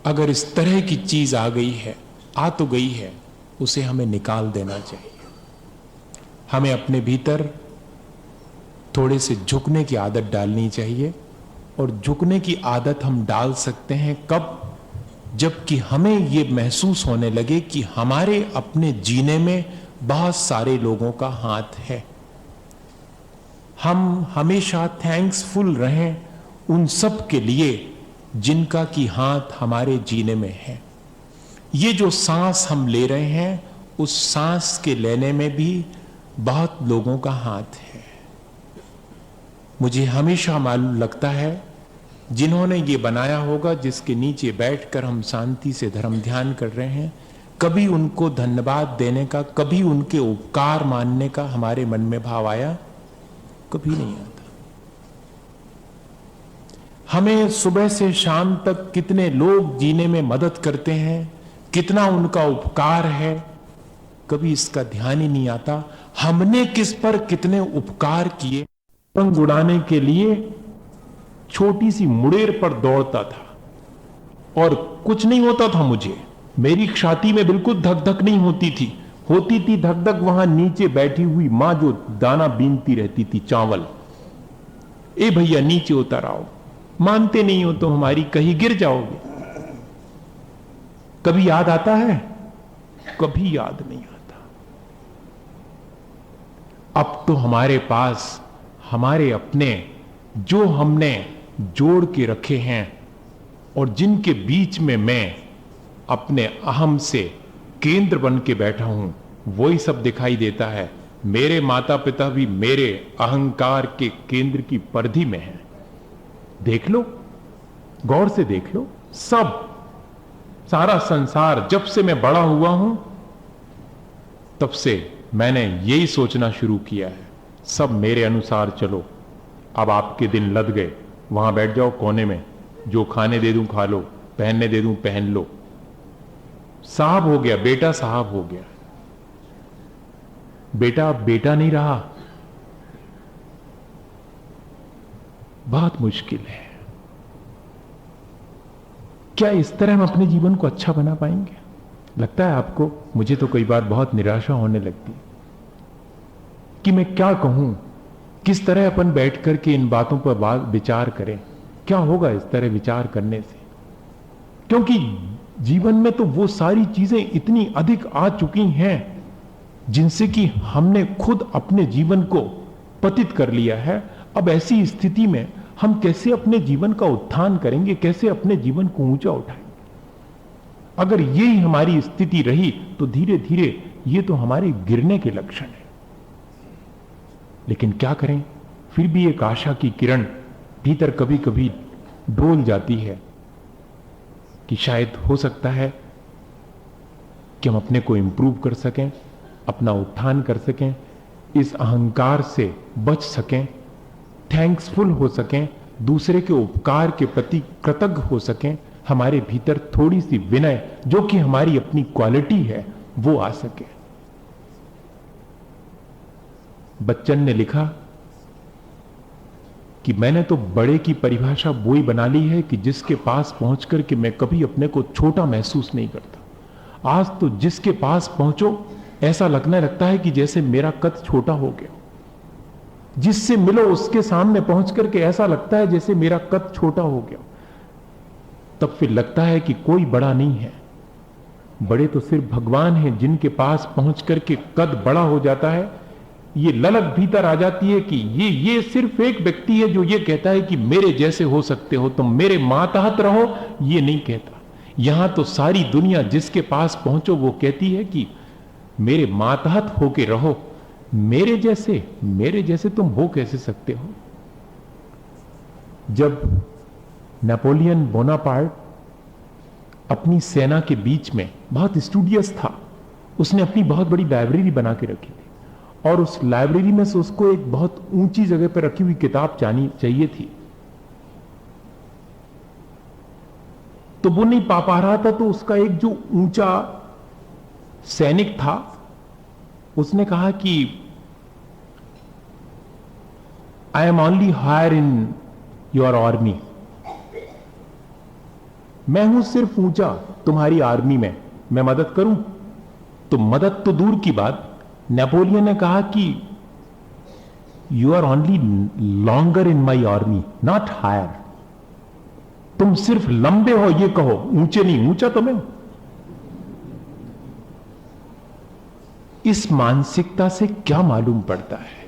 अगर इस तरह की चीज आ गई है, आ तो गई है, उसे हमें निकाल देना चाहिए। हमें अपने भीतर थोड़े से झुकने की आदत डालनी चाहिए, और झुकने की आदत हम डाल सकते हैं कब? जबकि हमें ये महसूस होने लगे कि हमारे अपने जीने में बहुत सारे लोगों का हाथ है। हम हमेशा थैंक्सफुल रहें उन सब के लिए जिनका कि हाथ हमारे जीने में है। ये जो सांस हम ले रहे हैं, उस सांस के लेने में भी बहुत लोगों का हाथ है। मुझे हमेशा मालूम लगता है जिन्होंने ये बनाया होगा, जिसके नीचे बैठकर हम शांति से धर्म ध्यान कर रहे हैं, कभी उनको धन्यवाद देने का, कभी उनके उपकार मानने का हमारे मन में भाव आया? कभी नहीं आता। हमें सुबह से शाम तक कितने लोग जीने में मदद करते हैं, कितना उनका उपकार है, कभी इसका ध्यान ही नहीं आता। हमने किस पर कितने उपकार किए। पतंग उड़ाने के लिए छोटी सी मुड़ेर पर दौड़ता था और कुछ नहीं होता था मुझे, मेरी छाती में बिल्कुल धक धक नहीं होती थी धक धक वहां नीचे बैठी हुई मां जो दाना बीनती रहती थी, चावल। ए भैया नीचे उतर आओ, मानते नहीं हो तो हमारी, कहीं गिर जाओगे। कभी याद आता है? कभी याद नहीं आता। अब तो हमारे पास हमारे अपने जो हमने जोड़ के रखे हैं और जिनके बीच में मैं अपने अहम से केंद्र बन के बैठा हूं, वही सब दिखाई देता है। मेरे माता पिता भी मेरे अहंकार के केंद्र की परिधि में हैं। देख लो, गौर से देख लो, सब सारा संसार, जब से मैं बड़ा हुआ हूं तब से मैंने यही सोचना शुरू किया है, सब मेरे अनुसार चलो। अब आपके दिन लद गए, वहां बैठ जाओ कोने में, जो खाने दे दूं खा लो, पहनने दे दूं पहन लो। साहब हो गया, बेटा साहब हो गया। बेटा अब बेटा नहीं रहा। बहुत मुश्किल है। क्या इस तरह हम अपने जीवन को अच्छा बना पाएंगे? लगता है आपको? मुझे तो कई बार बहुत निराशा होने लगती कि मैं क्या कहूं, किस तरह अपन बैठ करके इन बातों पर विचार करें। क्या होगा इस तरह विचार करने से? क्योंकि जीवन में तो वो सारी चीजें इतनी अधिक आ चुकी हैं जिनसे कि हमने खुद अपने जीवन को पतित कर लिया है। अब ऐसी स्थिति में हम कैसे अपने जीवन का उत्थान करेंगे, कैसे अपने जीवन को ऊंचा उठाएंगे? अगर यही हमारी स्थिति रही तो धीरे धीरे ये तो हमारे गिरने के लक्षण है। लेकिन क्या करें, फिर भी एक आशा की किरण भीतर कभी कभी डोल जाती है कि शायद हो सकता है कि हम अपने को इंप्रूव कर सकें, अपना उत्थान कर सकें, इस अहंकार से बच सकें, थैंक्सफुल हो सकें, दूसरे के उपकार के प्रति कृतज्ञ हो सकें, हमारे भीतर थोड़ी सी विनय जो कि हमारी अपनी क्वालिटी है वो आ सके। बच्चन ने लिखा कि मैंने तो बड़े की परिभाषा वो ही बना ली है कि जिसके पास पहुंच करके मैं कभी अपने को छोटा महसूस नहीं करता। आज तो जिसके पास पहुंचो ऐसा लगने लगता है कि जैसे मेरा कद छोटा हो गया। जिससे मिलो उसके सामने पहुंच करके ऐसा लगता है जैसे मेरा कद छोटा हो गया। तब फिर लगता है कि कोई बड़ा नहीं है, बड़े तो सिर्फ भगवान हैं जिनके पास पहुंच करके कद बड़ा हो जाता है। ये ललक भीतर आ जाती है कि ये सिर्फ एक व्यक्ति है जो ये कहता है कि मेरे जैसे हो सकते हो, तुम मेरे मातहत रहो, ये नहीं कहता। यहां तो सारी दुनिया जिसके पास पहुंचो वो कहती है कि मेरे मातहत होके रहो, मेरे जैसे तुम हो कैसे सकते हो? जब नेपोलियन बोनापार्ट अपनी सेना के बीच में बहुत स्टूडियस था, उसने अपनी बहुत बड़ी लाइब्रेरी बना के रखी थी और उस लाइब्रेरी में से उसको एक बहुत ऊंची जगह पर रखी हुई किताब चाहिए थी। तो वो नहीं पा रहा था, तो उसका एक जो ऊंचा सैनिक था उसने कहा कि I am only higher in your army, मैं हूं सिर्फ ऊंचा तुम्हारी आर्मी में, मैं मदद करूं? तो मदद तो दूर की बात, नेपोलियन ने कहा कि you are only longer in my army not higher, तुम सिर्फ लंबे हो ये कहो, ऊंचे नहीं, ऊंचा तो मैं हूं। इस मानसिकता से क्या मालूम पड़ता है,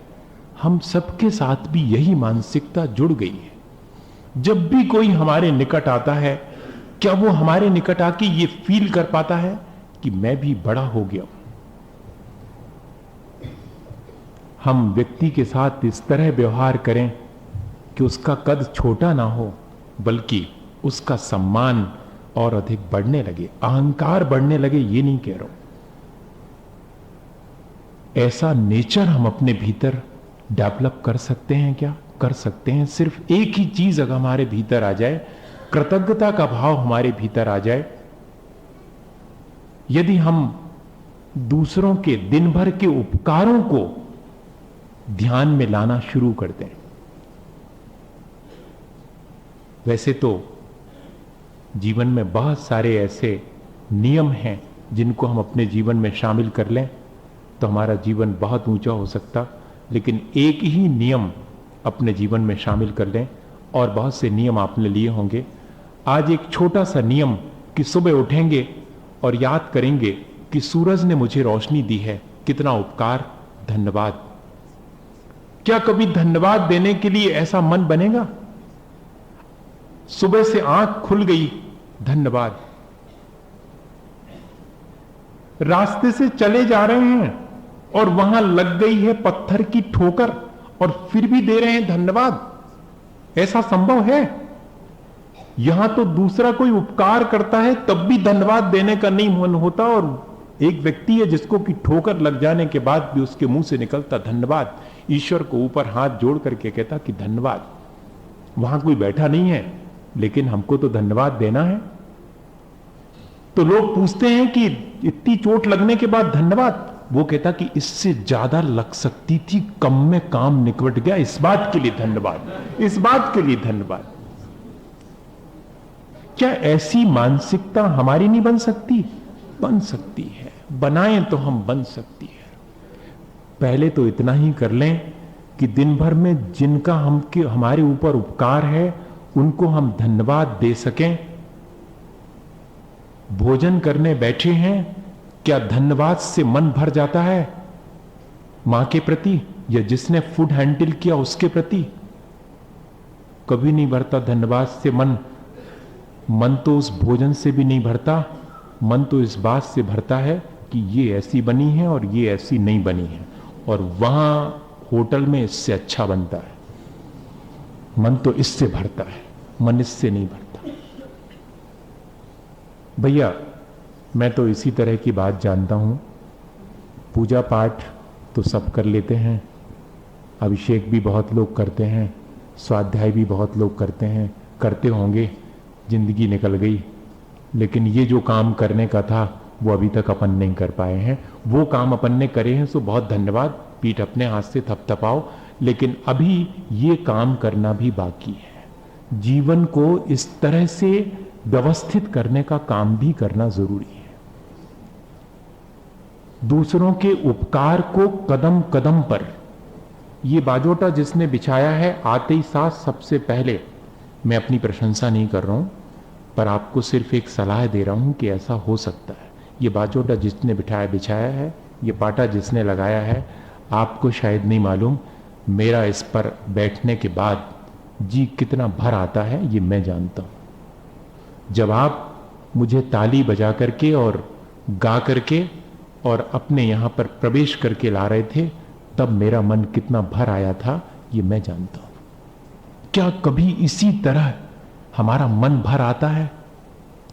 हम सबके साथ भी यही मानसिकता जुड़ गई है। जब भी कोई हमारे निकट आता है, क्या वो हमारे निकट आके ये फील कर पाता है कि मैं भी बड़ा हो गया हूं? हम व्यक्ति के साथ इस तरह व्यवहार करें कि उसका कद छोटा ना हो, बल्कि उसका सम्मान और अधिक बढ़ने लगे, अहंकार बढ़ने लगे, ये नहीं कह रहा हूं। ऐसा नेचर हम अपने भीतर डेवलप कर सकते हैं क्या? कर सकते हैं। सिर्फ एक ही चीज अगर हमारे भीतर आ जाए, कृतज्ञता का भाव हमारे भीतर आ जाए, यदि हम दूसरों के दिन भर के उपकारों को ध्यान में लाना शुरू कर दें। वैसे तो जीवन में बहुत सारे ऐसे नियम हैं जिनको हम अपने जीवन में शामिल कर लें तो हमारा जीवन बहुत ऊंचा हो सकता, लेकिन एक ही नियम अपने जीवन में शामिल कर लें, और बहुत से नियम आपने लिए होंगे। आज एक छोटा सा नियम कि सुबह उठेंगे और याद करेंगे कि सूरज ने मुझे रोशनी दी है, कितना उपकार, धन्यवाद। क्या कभी धन्यवाद देने के लिए ऐसा मन बनेगा? सुबह से आंख खुल गई, धन्यवाद। रास्ते से चले जा रहे हैं और वहां लग गई है पत्थर की ठोकर और फिर भी दे रहे हैं धन्यवाद। ऐसा संभव है? यहां तो दूसरा कोई उपकार करता है तब भी धन्यवाद देने का नहीं मन होता, और एक व्यक्ति है जिसको कि ठोकर लग जाने के बाद भी उसके मुंह से निकलता धन्यवाद, ईश्वर को ऊपर हाथ जोड़ करके कहता कि धन्यवाद। वहां कोई बैठा नहीं है, लेकिन हमको तो धन्यवाद देना है। तो लोग पूछते हैं कि इतनी चोट लगने के बाद धन्यवाद, वो कहता कि इससे ज्यादा लग सकती थी, कम में काम निकट गया, इस बात के लिए धन्यवाद, इस बात के लिए धन्यवाद। क्या ऐसी मानसिकता हमारी नहीं बन सकती? बन सकती है, बनाएं तो हम बन सकती है। पहले तो इतना ही कर लें कि दिन भर में जिनका हमारे ऊपर उपकार है उनको हम धन्यवाद दे सकें। भोजन करने बैठे हैं, क्या धन्यवाद से मन भर जाता है? मां के प्रति या जिसने फूड हैंडल किया उसके प्रति? कभी नहीं भरता धन्यवाद से मन। मन तो उस भोजन से भी नहीं भरता, मन तो इस बात से भरता है कि ये ऐसी बनी है और ये ऐसी नहीं बनी है, और वहां होटल में इससे अच्छा बनता है। मन तो इससे भरता है, मन इससे नहीं भरता। भैया, मैं तो इसी तरह की बात जानता हूं। पूजा पाठ तो सब कर लेते हैं, अभिषेक भी बहुत लोग करते हैं, स्वाध्याय भी बहुत लोग करते हैं, करते होंगे, जिंदगी निकल गई। लेकिन ये जो काम करने का था वो अभी तक अपन नहीं कर पाए हैं। वो काम अपन ने करे हैं, सो बहुत धन्यवाद, पीठ अपने हाथ से थपथपाओ। लेकिन अभी ये काम करना भी बाकी है। जीवन को इस तरह से व्यवस्थित करने का काम भी करना जरूरी है। दूसरों के उपकार को कदम कदम पर, ये बाजोटा जिसने बिछाया है आते ही साथ सबसे पहले, मैं अपनी प्रशंसा नहीं कर रहा हूं, पर आपको सिर्फ एक सलाह दे रहा हूं कि ऐसा हो सकता है। ये बाजोटा जिसने बिछाया है, ये पाटा जिसने लगाया है, आपको शायद नहीं मालूम, मेरा इस पर बैठने के बाद जी कितना भर आता है ये मैं जानता हूं। जब आप मुझे ताली बजा करके और गा करके और अपने यहां पर प्रवेश करके ला रहे थे, तब मेरा मन कितना भर आया था ये मैं जानता हूं। क्या कभी इसी तरह हमारा मन भर आता है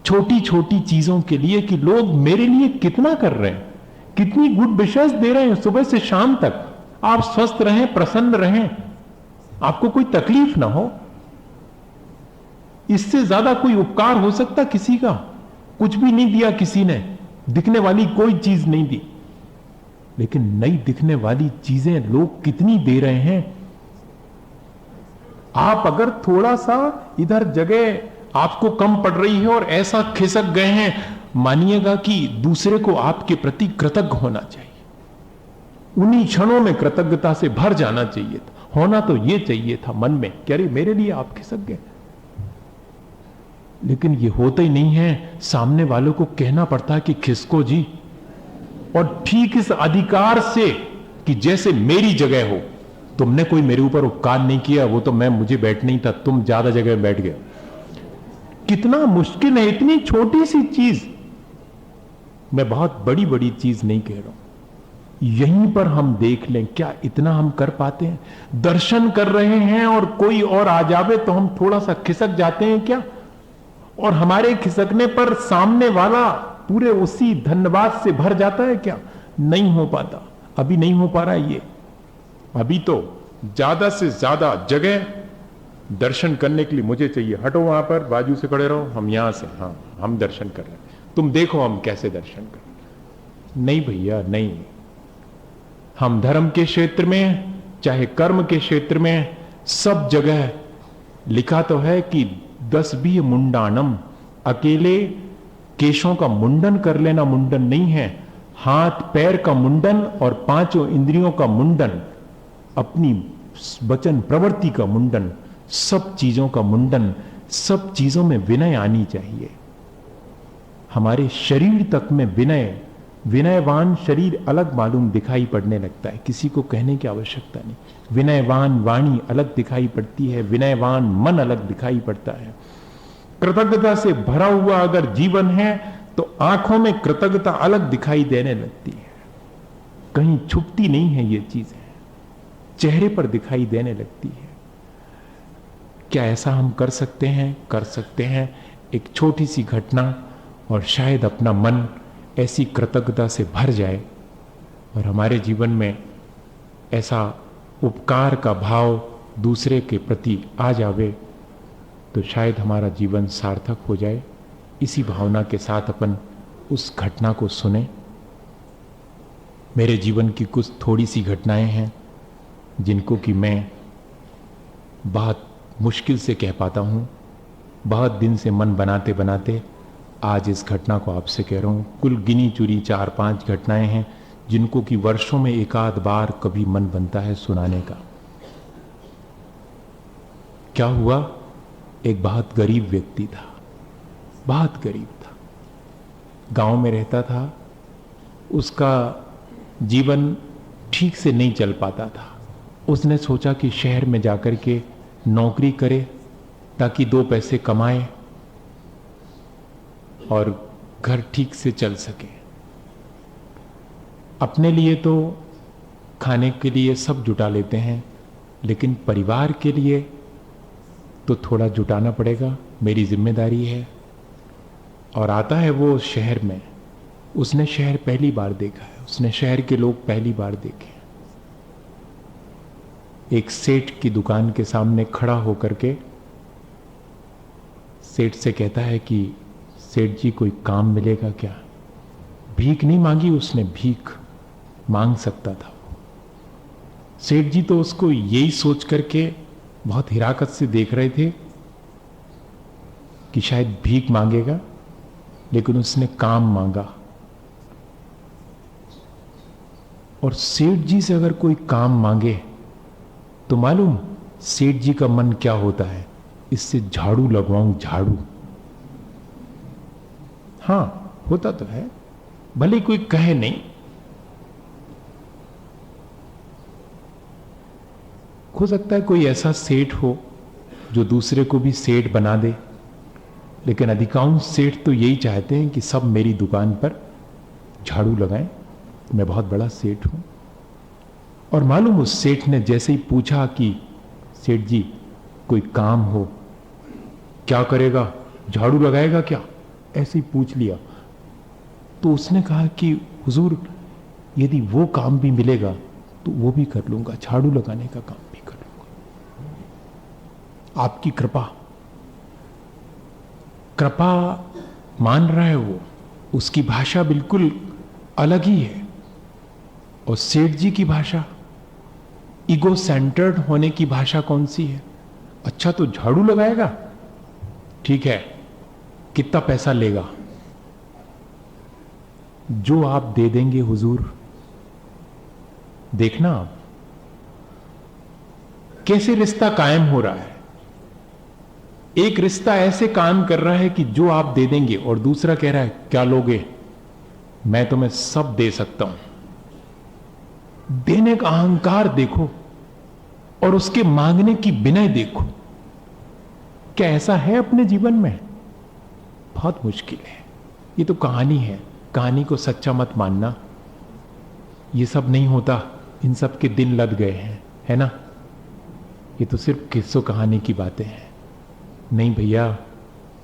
छोटी छोटी चीजों के लिए कि लोग मेरे लिए कितना कर रहे हैं, कितनी गुड विशेस दे रहे हैं सुबह से शाम तक, आप स्वस्थ रहें, प्रसन्न रहें, आपको कोई तकलीफ ना हो। इससे ज्यादा कोई उपकार हो सकता किसी का? कुछ भी नहीं दिया किसी ने, दिखने वाली कोई चीज नहीं दी, लेकिन नई दिखने वाली चीजें लोग कितनी दे रहे हैं। आप अगर थोड़ा सा इधर जगह आपको कम पड़ रही है और ऐसा खिसक गए हैं, मानिएगा कि दूसरे को आपके प्रति कृतज्ञ होना चाहिए। उन्हीं क्षणों में कृतज्ञता से भर जाना चाहिए था, होना तो ये चाहिए था मन में कि अरे मेरे लिए आप खिसक गए। लेकिन ये होता ही नहीं है, सामने वालों को कहना पड़ता है कि खिसको जी, और ठीक इस अधिकार से कि जैसे मेरी जगह हो, तुमने कोई मेरे ऊपर उपकार नहीं किया, वो तो मुझे बैठ नहीं था, तुम ज्यादा जगह में बैठ गए। कितना मुश्किल है इतनी छोटी सी चीज। मैं बहुत बड़ी बड़ी चीज नहीं कह रहा हूं, यहीं पर हम देख लें, क्या इतना हम कर पाते हैं? दर्शन कर रहे हैं और कोई और आ जावे तो हम थोड़ा सा खिसक जाते हैं क्या? और हमारे खिसकने पर सामने वाला पूरे उसी धन्यवाद से भर जाता है क्या? नहीं हो पाता, अभी नहीं हो पा रहा है ये। अभी तो ज्यादा से ज्यादा जगह दर्शन करने के लिए मुझे चाहिए। हटो वहां पर, बाजू से खड़े रहो, हम यहां से, हाँ हम दर्शन कर रहे हैं, तुम देखो हम कैसे दर्शन कर रहे हैं। नहीं भैया नहीं, हम धर्म के क्षेत्र में चाहे कर्म के क्षेत्र में सब जगह लिखा तो है कि 10 भी मुंडानम, अकेले केशों का मुंडन कर लेना मुंडन नहीं है, हाथ पैर का मुंडन और 5 इंद्रियों का मुंडन, अपनी वचन प्रवृत्ति का मुंडन, सब चीजों का मुंडन, सब चीजों में विनय आनी चाहिए। हमारे शरीर तक में विनय, विनयवान शरीर अलग मालूम दिखाई पड़ने लगता है, किसी को कहने की आवश्यकता नहीं। विनयवान वाणी अलग दिखाई पड़ती है, विनयवान मन अलग दिखाई पड़ता है। कृतज्ञता से भरा हुआ अगर जीवन है तो आंखों में कृतज्ञता अलग दिखाई देने लगती है, कहीं छुपती नहीं है ये चीजें, चेहरे पर दिखाई देने लगती है। क्या ऐसा हम कर सकते हैं? कर सकते हैं। एक छोटी सी घटना और शायद अपना मन ऐसी कृतज्ञता से भर जाए और हमारे जीवन में ऐसा उपकार का भाव दूसरे के प्रति आ जावे तो शायद हमारा जीवन सार्थक हो जाए। इसी भावना के साथ अपन उस घटना को सुने। मेरे जीवन की कुछ थोड़ी सी घटनाएं हैं जिनको कि मैं बहुत मुश्किल से कह पाता हूं, बहुत दिन से मन बनाते बनाते आज इस घटना को आपसे कह रहा हूं। कुल गिनी चुनी 4-5 घटनाएं हैं जिनको कि वर्षों में एक आध बार कभी मन बनता है सुनाने का। क्या हुआ? एक बहुत गरीब व्यक्ति था, बहुत गरीब था, गांव में रहता था, उसका जीवन ठीक से नहीं चल पाता था। उसने सोचा कि शहर में जाकर के नौकरी करे ताकि 2 पैसे कमाए और घर ठीक से चल सके। अपने लिए तो खाने के लिए सब जुटा लेते हैं, लेकिन परिवार के लिए तो थोड़ा जुटाना पड़ेगा, मेरी जिम्मेदारी है। और आता है वो शहर में, उसने शहर पहली बार देखा है, उसने शहर के लोग पहली बार देखे। एक सेठ की दुकान के सामने खड़ा होकर के सेठ से कहता है कि सेठ जी कोई काम मिलेगा क्या? भीख नहीं मांगी उसने, भीख मांग सकता था। सेठ जी तो उसको यही सोच करके बहुत हिराकत से देख रहे थे कि शायद भीख मांगेगा, लेकिन उसने काम मांगा। और सेठ जी से अगर कोई काम मांगे तो मालूम सेठ जी का मन क्या होता है? इससे झाड़ू लगवाऊं, झाड़ू। हां, होता तो है, भले कोई कहे नहीं। हो सकता है कोई ऐसा सेठ हो जो दूसरे को भी सेठ बना दे, लेकिन अधिकांश सेठ तो यही चाहते हैं कि सब मेरी दुकान पर झाड़ू लगाएं, मैं बहुत बड़ा सेठ हूं। और मालूम उस सेठ ने जैसे ही पूछा कि सेठ जी कोई काम हो, क्या करेगा, झाड़ू लगाएगा क्या, ऐसे ही पूछ लिया, तो उसने कहा कि हुजूर यदि वो काम भी मिलेगा तो वो भी कर लूंगा, झाड़ू लगाने का काम भी कर लूंगा। आपकी कृपा, कृपा मान रहा है वो, उसकी भाषा बिल्कुल अलग ही है। और सेठ जी की भाषा, ईगो सेंटर्ड होने की भाषा कौन सी है? अच्छा तो झाड़ू लगाएगा, ठीक है, कितना पैसा लेगा? जो आप दे देंगे हुजूर। देखना आप कैसे रिश्ता कायम हो रहा है। एक रिश्ता ऐसे काम कर रहा है कि जो आप दे देंगे, और दूसरा कह रहा है क्या लोगे, मैं तुम्हें सब दे सकता हूं। देने का अहंकार देखो और उसके मांगने की विनय देखो। क्या ऐसा है अपने जीवन में? बहुत मुश्किल है। ये तो कहानी है, कहानी को सच्चा मत मानना। ये सब नहीं होता, इन सब के दिन लद गए हैं, है ना? ये तो सिर्फ किस्सों कहानी की बातें हैं। नहीं भैया,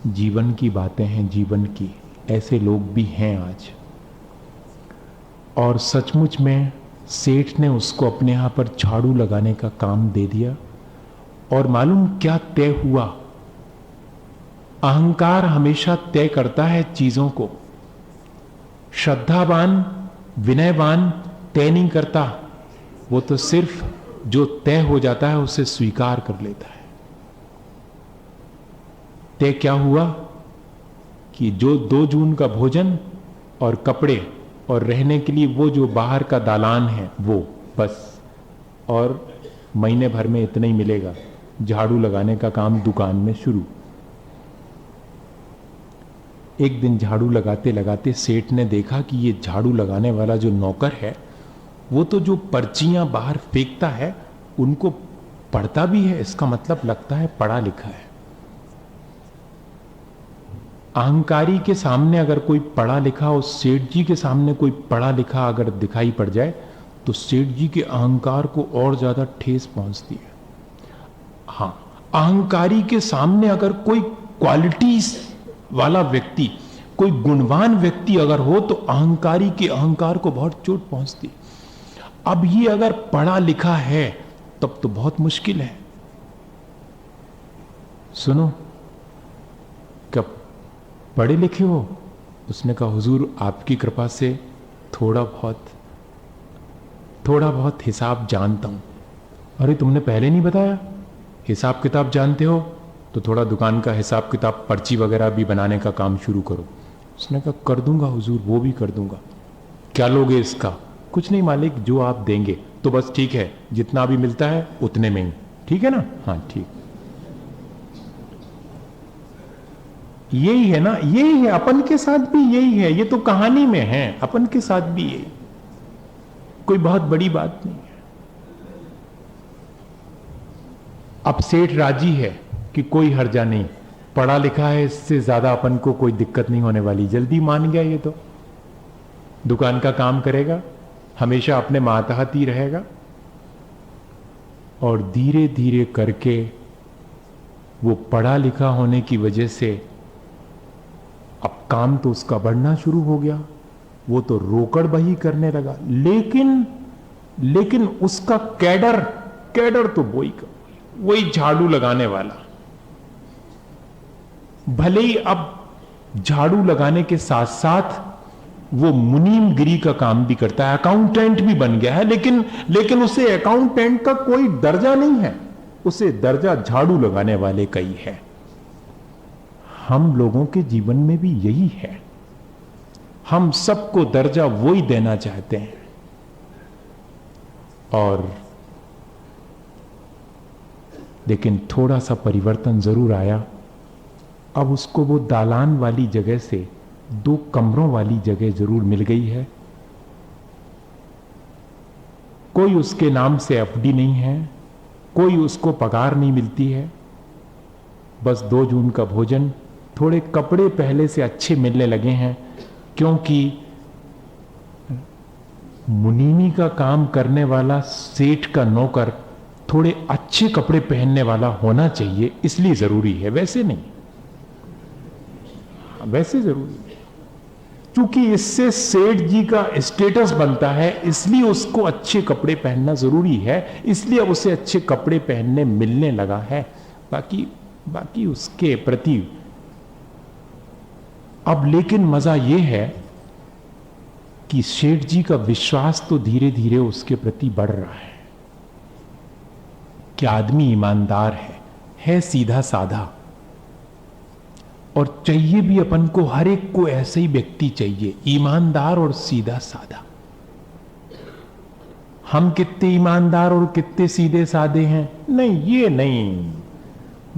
जीवन की बातें हैं, जीवन की। ऐसे लोग भी हैं आज। और सचमुच में सेठ ने उसको अपने यहां पर झाड़ू लगाने का काम दे दिया। और मालूम क्या तय हुआ? अहंकार हमेशा तय करता है चीजों को। श्रद्धावान, विनयवान तय नहीं करता, वो तो सिर्फ जो तय हो जाता है उसे स्वीकार कर लेता है। तय क्या हुआ कि जो 2 जून का भोजन और कपड़े और रहने के लिए वो जो बाहर का दालान है वो बस, और महीने भर में इतना ही मिलेगा। झाड़ू लगाने का काम दुकान में शुरू। एक दिन झाड़ू लगाते लगाते सेठ ने देखा कि ये झाड़ू लगाने वाला जो नौकर है वो तो जो पर्चियां बाहर फेंकता है उनको पढ़ता भी है। इसका मतलब लगता है पढ़ा लिखा है। अहंकारी के सामने अगर कोई पढ़ा लिखा और सेठ जी के सामने कोई पढ़ा लिखा अगर दिखाई पड़ जाए तो सेठ जी के अहंकार को और ज्यादा ठेस पहुंचती है। हाँ, अहंकारी के सामने अगर कोई क्वालिटीज वाला व्यक्ति, कोई गुणवान व्यक्ति अगर हो तो अहंकारी के अहंकार को बहुत चोट पहुंचती। अब ये अगर पढ़ा लिखा है तब तो बहुत मुश्किल है। सुनो, कब पढ़े लिखे हो? उसने कहा हुजूर आपकी कृपा से थोड़ा बहुत हिसाब जानता हूं। अरे तुमने पहले नहीं बताया? हिसाब किताब जानते हो तो थोड़ा दुकान का हिसाब किताब, पर्ची वगैरह भी बनाने का काम शुरू करो। उसने कहा कर दूंगा हुजूर, वो भी कर दूंगा। क्या लोगे इसका? कुछ नहीं मालिक, जो आप देंगे। तो बस ठीक है, जितना भी मिलता है उतने में ही, ठीक है ना? हाँ ठीक। यही है ना, यही है अपन के साथ भी, यही है। ये तो कहानी में है, अपन के साथ भी यही, कोई बहुत बड़ी बात नहीं है। अब सेठ राजी है कि कोई हर्जा नहीं, पढ़ा लिखा है, इससे ज्यादा अपन को कोई दिक्कत नहीं होने वाली। जल्दी मान गया, ये तो दुकान का काम करेगा, हमेशा अपने मातहत ही रहेगा। और धीरे धीरे करके वो पढ़ा लिखा होने की वजह से अब काम तो उसका बढ़ना शुरू हो गया। वो तो रोकड़ बही करने लगा। लेकिन उसका कैडर तो वही झाड़ू लगाने वाला। भले ही अब झाड़ू लगाने के साथ साथ वो मुनीमगिरी का काम भी करता है, अकाउंटेंट भी बन गया है, लेकिन उसे अकाउंटेंट का कोई दर्जा नहीं है, उसे दर्जा झाड़ू लगाने वाले का ही है। हम लोगों के जीवन में भी यही है, हम सबको दर्जा वो ही देना चाहते हैं। और लेकिन थोड़ा सा परिवर्तन जरूर आया। अब उसको वो दालान वाली जगह से 2 कमरों वाली जगह जरूर मिल गई है। कोई उसके नाम से एफडी नहीं है, कोई उसको पगार नहीं मिलती है, बस 2 जून का भोजन, थोड़े कपड़े पहले से अच्छे मिलने लगे हैं, क्योंकि मुनीमी का काम करने वाला सेठ का नौकर थोड़े अच्छे कपड़े पहनने वाला होना चाहिए, इसलिए जरूरी है, वैसे नहीं, वैसे जरूरी है। क्योंकि इससे सेठ जी का स्टेटस बनता है, इसलिए उसको अच्छे कपड़े पहनना जरूरी है, इसलिए अब उसे अच्छे कपड़े पहनने मिलने लगा है। बाकी उसके प्रति अब लेकिन मजा यह है कि सेठ जी का विश्वास तो धीरे धीरे उसके प्रति बढ़ रहा है कि आदमी ईमानदार है सीधा साधा। और चाहिए भी अपन को, हर एक को ऐसे ही व्यक्ति चाहिए, ईमानदार और सीधा साधा। हम कितने ईमानदार और कितने सीधे साधे हैं? नहीं, ये नहीं,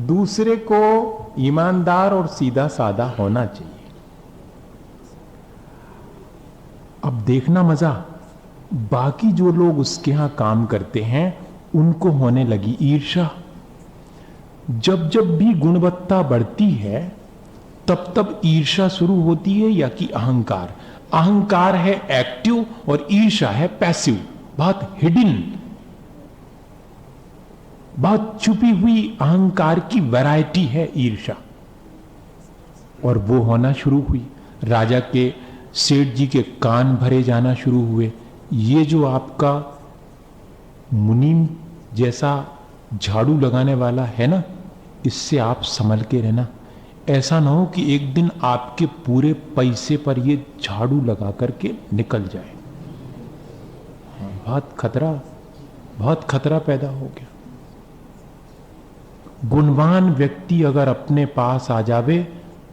दूसरे को ईमानदार और सीधा साधा होना चाहिए। अब देखना मजा, बाकी जो लोग उसके यहां काम करते हैं उनको होने लगी ईर्ष्या। जब जब भी गुणवत्ता बढ़ती है तब तब ईर्ष्या शुरू होती है, या कि अहंकार। अहंकार है एक्टिव और ईर्ष्या है पैसिव। बहुत हिडन, बहुत छुपी हुई अहंकार की वैरायटी है ईर्ष्या। और वो होना शुरू हुई। राजा के सेठ जी के कान भरे जाना शुरू हुए। ये जो आपका मुनीम जैसा झाड़ू लगाने वाला है ना, इससे आप संभल के रहना। ऐसा ना हो कि एक दिन आपके पूरे पैसे पर ये झाड़ू लगा करके निकल जाए। बहुत खतरा पैदा हो गया। गुणवान व्यक्ति अगर अपने पास आ जावे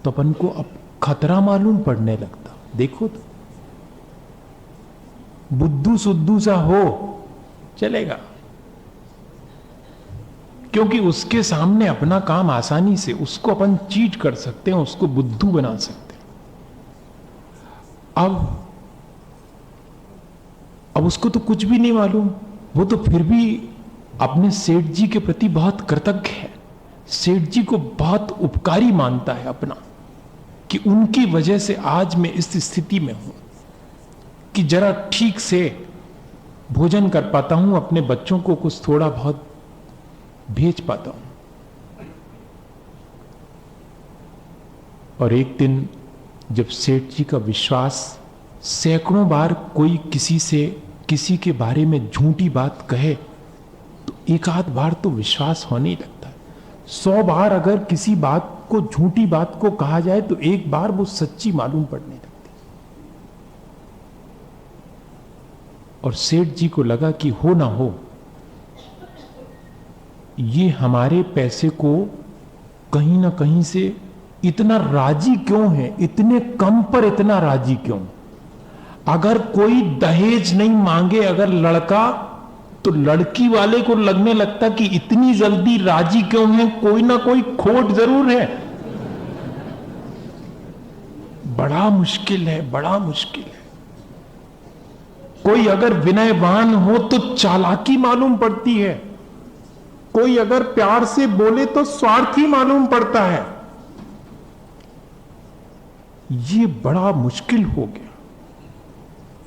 तो अपन को अब खतरा मालूम पड़ने लगता। देखो तो बुद्धू सुद्धू सा हो चलेगा, क्योंकि उसके सामने अपना काम आसानी से, उसको अपन चीट कर सकते हैं, उसको बुद्धू बना सकते हैं। अब उसको तो कुछ भी नहीं मालूम, वो तो फिर भी अपने सेठ जी के प्रति बहुत कृतज्ञ है। सेठ जी को बहुत उपकारी मानता है अपना, कि उनकी वजह से आज मैं इस स्थिति में हूं कि जरा ठीक से भोजन कर पाता हूं, अपने बच्चों को कुछ थोड़ा बहुत भेज पाता हूं। और एक दिन जब सेठ जी का विश्वास, सैकड़ों बार कोई किसी के बारे में झूठी बात कहे तो एक आध बार तो विश्वास होने ही लगता है। 100 बार अगर किसी बात को, झूठी बात को कहा जाए तो एक बार वो सच्ची मालूम पड़ने लगती। और सेठ जी को लगा कि हो ना हो, ये हमारे पैसे को कहीं ना कहीं से इतना राजी क्यों है, इतने कम पर इतना राजी क्यों? अगर कोई दहेज नहीं मांगे अगर लड़का, तो लड़की वाले को लगने लगता कि इतनी जल्दी राजी क्यों है, कोई ना कोई खोट जरूर है। बड़ा मुश्किल है, बड़ा मुश्किल है। कोई अगर विनयवान हो तो चालाकी मालूम पड़ती है, कोई अगर प्यार से बोले तो स्वार्थी मालूम पड़ता है। ये बड़ा मुश्किल हो गया।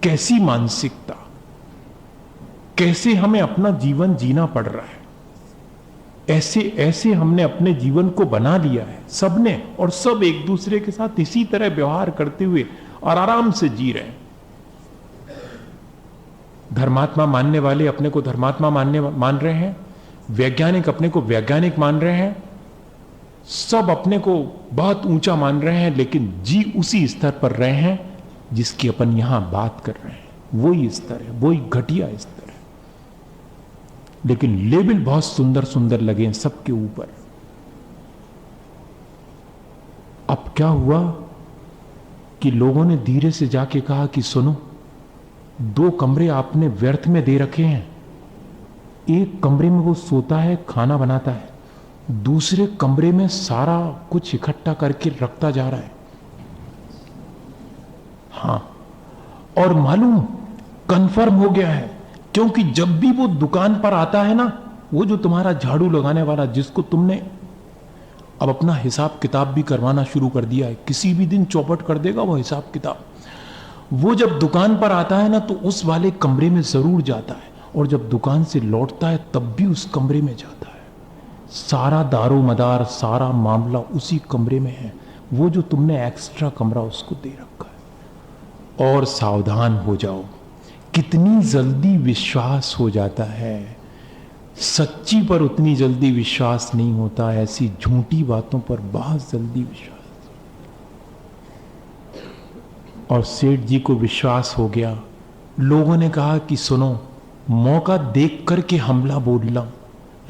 कैसी मानसिकता, कैसे हमें अपना जीवन जीना पड़ रहा है। ऐसे हमने अपने जीवन को बना लिया है सबने, और सब एक दूसरे के साथ इसी तरह व्यवहार करते हुए और आराम से जी रहे हैं। धर्मात्मा मानने वाले अपने को धर्मात्मा मान रहे हैं, वैज्ञानिक अपने को वैज्ञानिक मान रहे हैं, सब अपने को बहुत ऊंचा मान रहे हैं, लेकिन जी उसी स्तर पर रहे हैं जिसकी अपन यहां बात कर रहे हैं। वही स्तर है, वही घटिया स्तर है, लेकिन लेबल बहुत सुंदर सुंदर लगे हैं सबके ऊपर। अब क्या हुआ कि लोगों ने धीरे से जाके कहा कि सुनो, 2 कमरे आपने व्यर्थ में दे रखे हैं। एक कमरे में वो सोता है, खाना बनाता है, दूसरे कमरे में सारा कुछ इकट्ठा करके रखता जा रहा है। हां, और मालूम कंफर्म हो गया है, क्योंकि जब भी वो दुकान पर आता है ना, वो जो तुम्हारा झाड़ू लगाने वाला, जिसको तुमने अब अपना हिसाब किताब भी करवाना शुरू कर दिया है, किसी भी दिन चौपट कर देगा वो हिसाब किताब, वो जब दुकान पर आता है ना तो उस वाले कमरे में जरूर जाता है, और जब दुकान से लौटता है तब भी उस कमरे में जाता है। सारा दारो मदार, सारा मामला उसी कमरे में है, वो जो तुमने एक्स्ट्रा कमरा उसको दे रखा है। और सावधान हो जाओ, कितनी जल्दी विश्वास हो जाता है। सच्ची पर उतनी जल्दी विश्वास नहीं होता, ऐसी झूठी बातों पर बहुत जल्दी विश्वास। और सेठ जी को विश्वास हो गया। लोगों ने कहा कि सुनो, मौका देख करके हमला बोलना,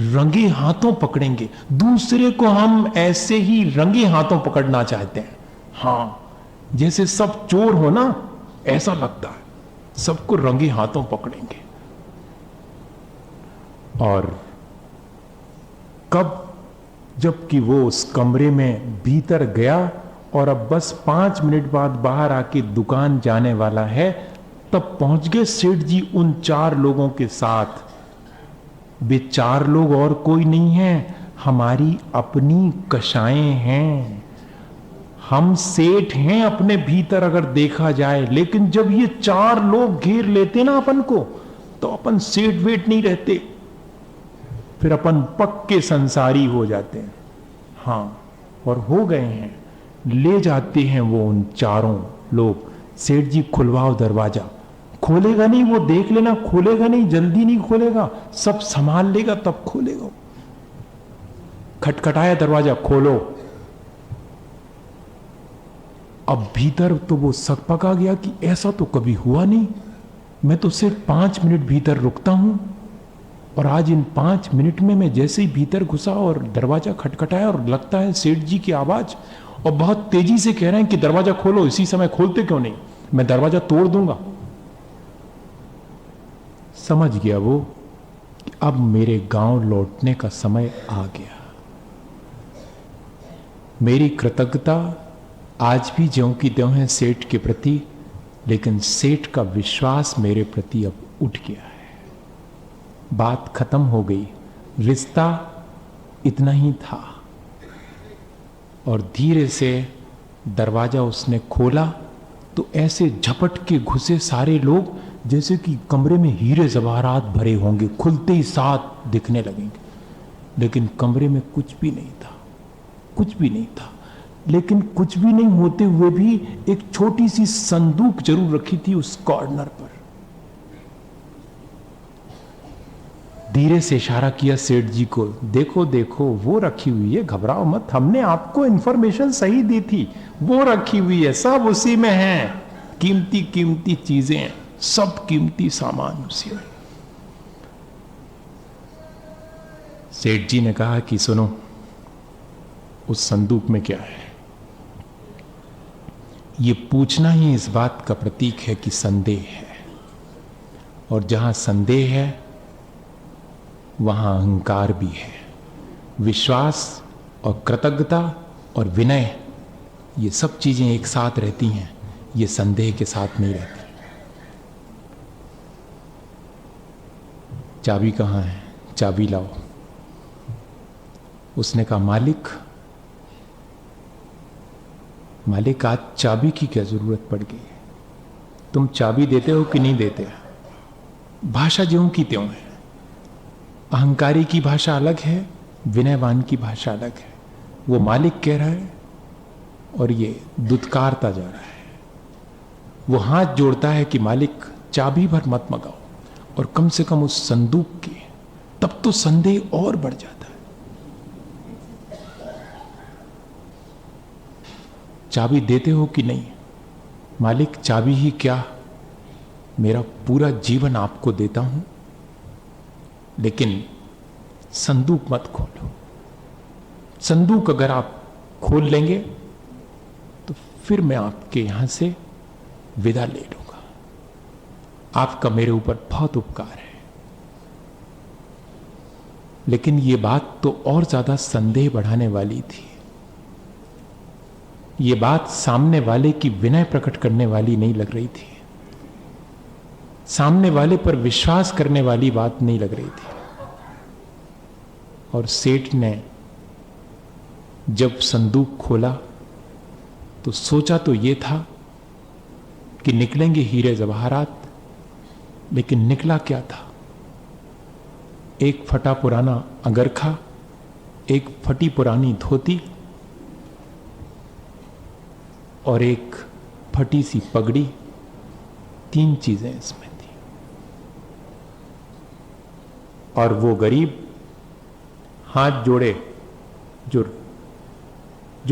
रंगे हाथों पकड़ेंगे। दूसरे को हम ऐसे ही रंगे हाथों पकड़ना चाहते हैं। हां, जैसे सब चोर हो ना, ऐसा लगता है सबको रंगे हाथों पकड़ेंगे। और कब, जबकि वो उस कमरे में भीतर गया और अब बस 5 मिनट बाद बाहर आके दुकान जाने वाला है, तब पहुंच गए सेठ जी उन 4 लोगों के साथ। वे 4 लोग और कोई नहीं है, हमारी अपनी कशाएं हैं, हम सेठ हैं अपने भीतर अगर देखा जाए, लेकिन जब ये चार लोग घेर लेते ना अपन को, तो अपन सेठ वेट नहीं रहते, फिर अपन पक्के संसारी हो जाते हैं। हाँ, और हो गए हैं। ले जाते हैं वो उन चारों लोग, सेठ जी खुलवाओ दरवाजा। खोलेगा नहीं, वो देख लेना, खोलेगा नहीं, जल्दी नहीं खोलेगा, सब संभाल लेगा तब खोलेगा। खटखटाया दरवाजा, खोलो। अब भीतर तो वो सक पका गया कि ऐसा तो कभी हुआ नहीं, मैं तो सिर्फ 5 मिनट भीतर रुकता हूं, और आज इन 5 मिनट में मैं जैसे ही भीतर घुसा और दरवाजा खटखटाया और लगता है सेठ जी की आवाज, और बहुत तेजी से कह रहे हैं कि दरवाजा खोलो। इसी समय खोलते क्यों नहीं, मैं दरवाजा तोड़ दूंगा। समझ गया वो कि अब मेरे गांव लौटने का समय आ गया। मेरी कृतज्ञता आज भी ज्यों की त्यों है सेठ के प्रति, लेकिन सेठ का विश्वास मेरे प्रति अब उठ गया है। बात खत्म हो गई, रिश्ता इतना ही था। और धीरे से दरवाजा उसने खोला तो ऐसे झपट के घुसे सारे लोग जैसे कि कमरे में हीरे जवाहरात भरे होंगे, खुलते ही साथ दिखने लगेंगे। लेकिन कमरे में कुछ भी नहीं था, कुछ भी नहीं था। लेकिन कुछ भी नहीं होते हुए भी एक छोटी सी संदूक जरूर रखी थी उस कॉर्नर पर। धीरे से इशारा किया सेठ जी को, देखो देखो वो रखी हुई है, घबराओ मत, हमने आपको इंफॉर्मेशन सही दी थी, वो रखी हुई है, सब उसी में है, कीमती कीमती चीजें, सब कीमती सामान उसी में। सेठ जी ने कहा कि सुनो, उस संदूक में क्या है? ये पूछना ही इस बात का प्रतीक है कि संदेह है, और जहां संदेह है वहां अहंकार भी है। विश्वास और कृतज्ञता और विनय, ये सब चीजें एक साथ रहती हैं, ये संदेह के साथ नहीं रहती। चाबी कहां है? चाबी लाओ। उसने कहा, मालिक आज चाबी की क्या जरूरत पड़ गई? तुम चाबी देते हो कि नहीं देते? भाषा ज्यों की त्यों है। अहंकारी की भाषा अलग है, विनयवान की भाषा अलग है। वो मालिक कह रहा है और ये दुत्कारता जा रहा है। वो हाथ जोड़ता है कि मालिक चाबी भर मत मंगाओ, और कम से कम उस संदूक की, तब तो संदेह और बढ़ जाता है। चाबी देते हो कि नहीं? मालिक चाबी ही क्या, मेरा पूरा जीवन आपको देता हूं, लेकिन संदूक मत खोलो। संदूक अगर आप खोल लेंगे तो फिर मैं आपके यहां से विदा ले लूंगा। आपका मेरे ऊपर बहुत उपकार है। लेकिन यह बात तो और ज्यादा संदेह बढ़ाने वाली थी। ये बात सामने वाले की विनय प्रकट करने वाली नहीं लग रही थी, सामने वाले पर विश्वास करने वाली बात नहीं लग रही थी। और सेठ ने जब संदूक खोला तो सोचा तो ये था कि निकलेंगे हीरे जवाहरात, लेकिन निकला क्या था? एक फटा पुराना अंगरखा, एक फटी पुरानी धोती और एक फटी सी पगड़ी। 3 चीजें इसमें थी। और वो गरीब हाथ जोड़े, जो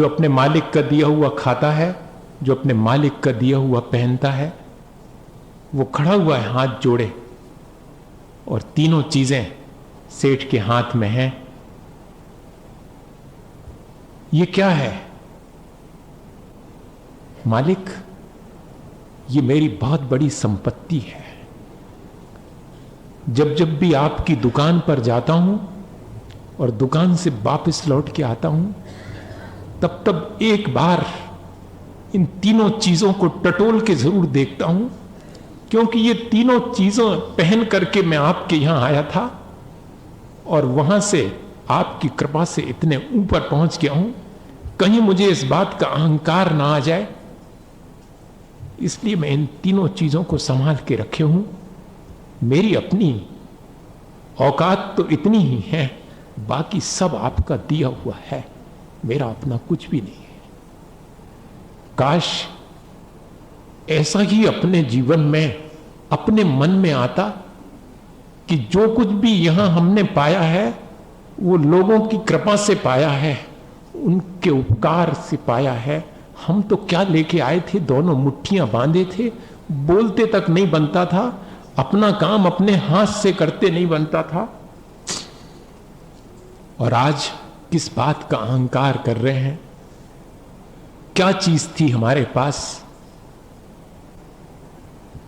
अपने मालिक का दिया हुआ खाता है, जो अपने मालिक का दिया हुआ पहनता है, वो खड़ा हुआ है हाथ जोड़े, और तीनों चीजें सेठ के हाथ में हैं। ये क्या है? मालिक, ये मेरी बहुत बड़ी संपत्ति है। जब जब भी आपकी दुकान पर जाता हूं और दुकान से वापस लौट के आता हूं, तब तब एक बार इन तीनों चीजों को टटोल के जरूर देखता हूं, क्योंकि ये तीनों चीजों पहन करके मैं आपके यहां आया था, और वहां से आपकी कृपा से इतने ऊपर पहुंच गया हूं कहीं मुझे इस बात का अहंकार ना आ जाए, इसलिए मैं इन तीनों चीजों को संभाल के रखे हूं। मेरी अपनी औकात तो इतनी ही है, बाकी सब आपका दिया हुआ है, मेरा अपना कुछ भी नहीं है। काश ऐसा ही अपने जीवन में, अपने मन में आता कि जो कुछ भी यहां हमने पाया है वो लोगों की कृपा से पाया है, उनके उपकार से पाया है। हम तो क्या लेके आए थे, दोनों मुट्ठियां बांधे थे, बोलते तक नहीं बनता था, अपना काम अपने हाथ से करते नहीं बनता था, और आज किस बात का अहंकार कर रहे हैं। क्या चीज थी हमारे पास?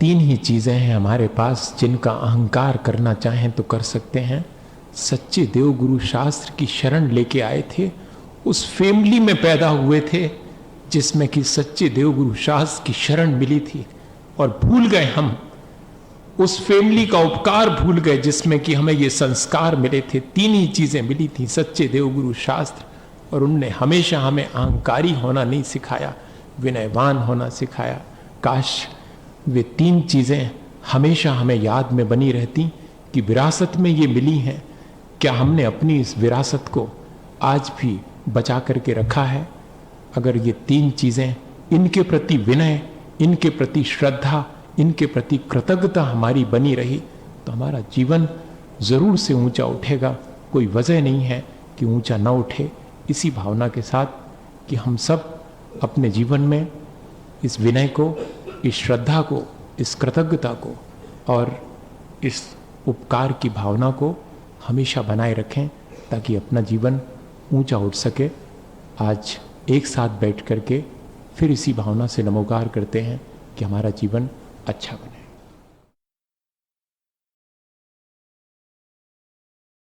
तीन ही चीजें हैं हमारे पास जिनका अहंकार करना चाहें तो कर सकते हैं। सच्चे देवगुरु शास्त्र की शरण लेके आए थे, उस फैमिली में पैदा हुए थे जिसमें कि सच्चे देवगुरु शास्त्र की शरण मिली थी, और भूल गए हम उस फैमिली का उपकार, भूल गए जिसमें कि हमें ये संस्कार मिले थे। तीन ही चीजें मिली थी, सच्चे देवगुरु शास्त्र, और उनने हमेशा हमें अहंकारी होना नहीं सिखाया, विनयवान होना सिखाया। काश वे तीन चीजें हमेशा हमें याद में बनी रहती कि विरासत में ये मिली हैं। क्या हमने अपनी इस विरासत को आज भी बचा करके रखा है? अगर ये तीन चीजें, इनके प्रति विनय, इनके प्रति श्रद्धा, इनके प्रति कृतज्ञता हमारी बनी रही तो हमारा जीवन जरूर से ऊंचा उठेगा। कोई वजह नहीं है कि ऊंचा ना उठे। इसी भावना के साथ कि हम सब अपने जीवन में इस विनय को, इस श्रद्धा को, इस कृतज्ञता को और इस उपकार की भावना को हमेशा बनाए रखें ताकि अपना जीवन ऊंचा उठ सके। आज एक साथ बैठ करके फिर इसी भावना से नमोकार करते हैं कि हमारा जीवन अच्छा बने।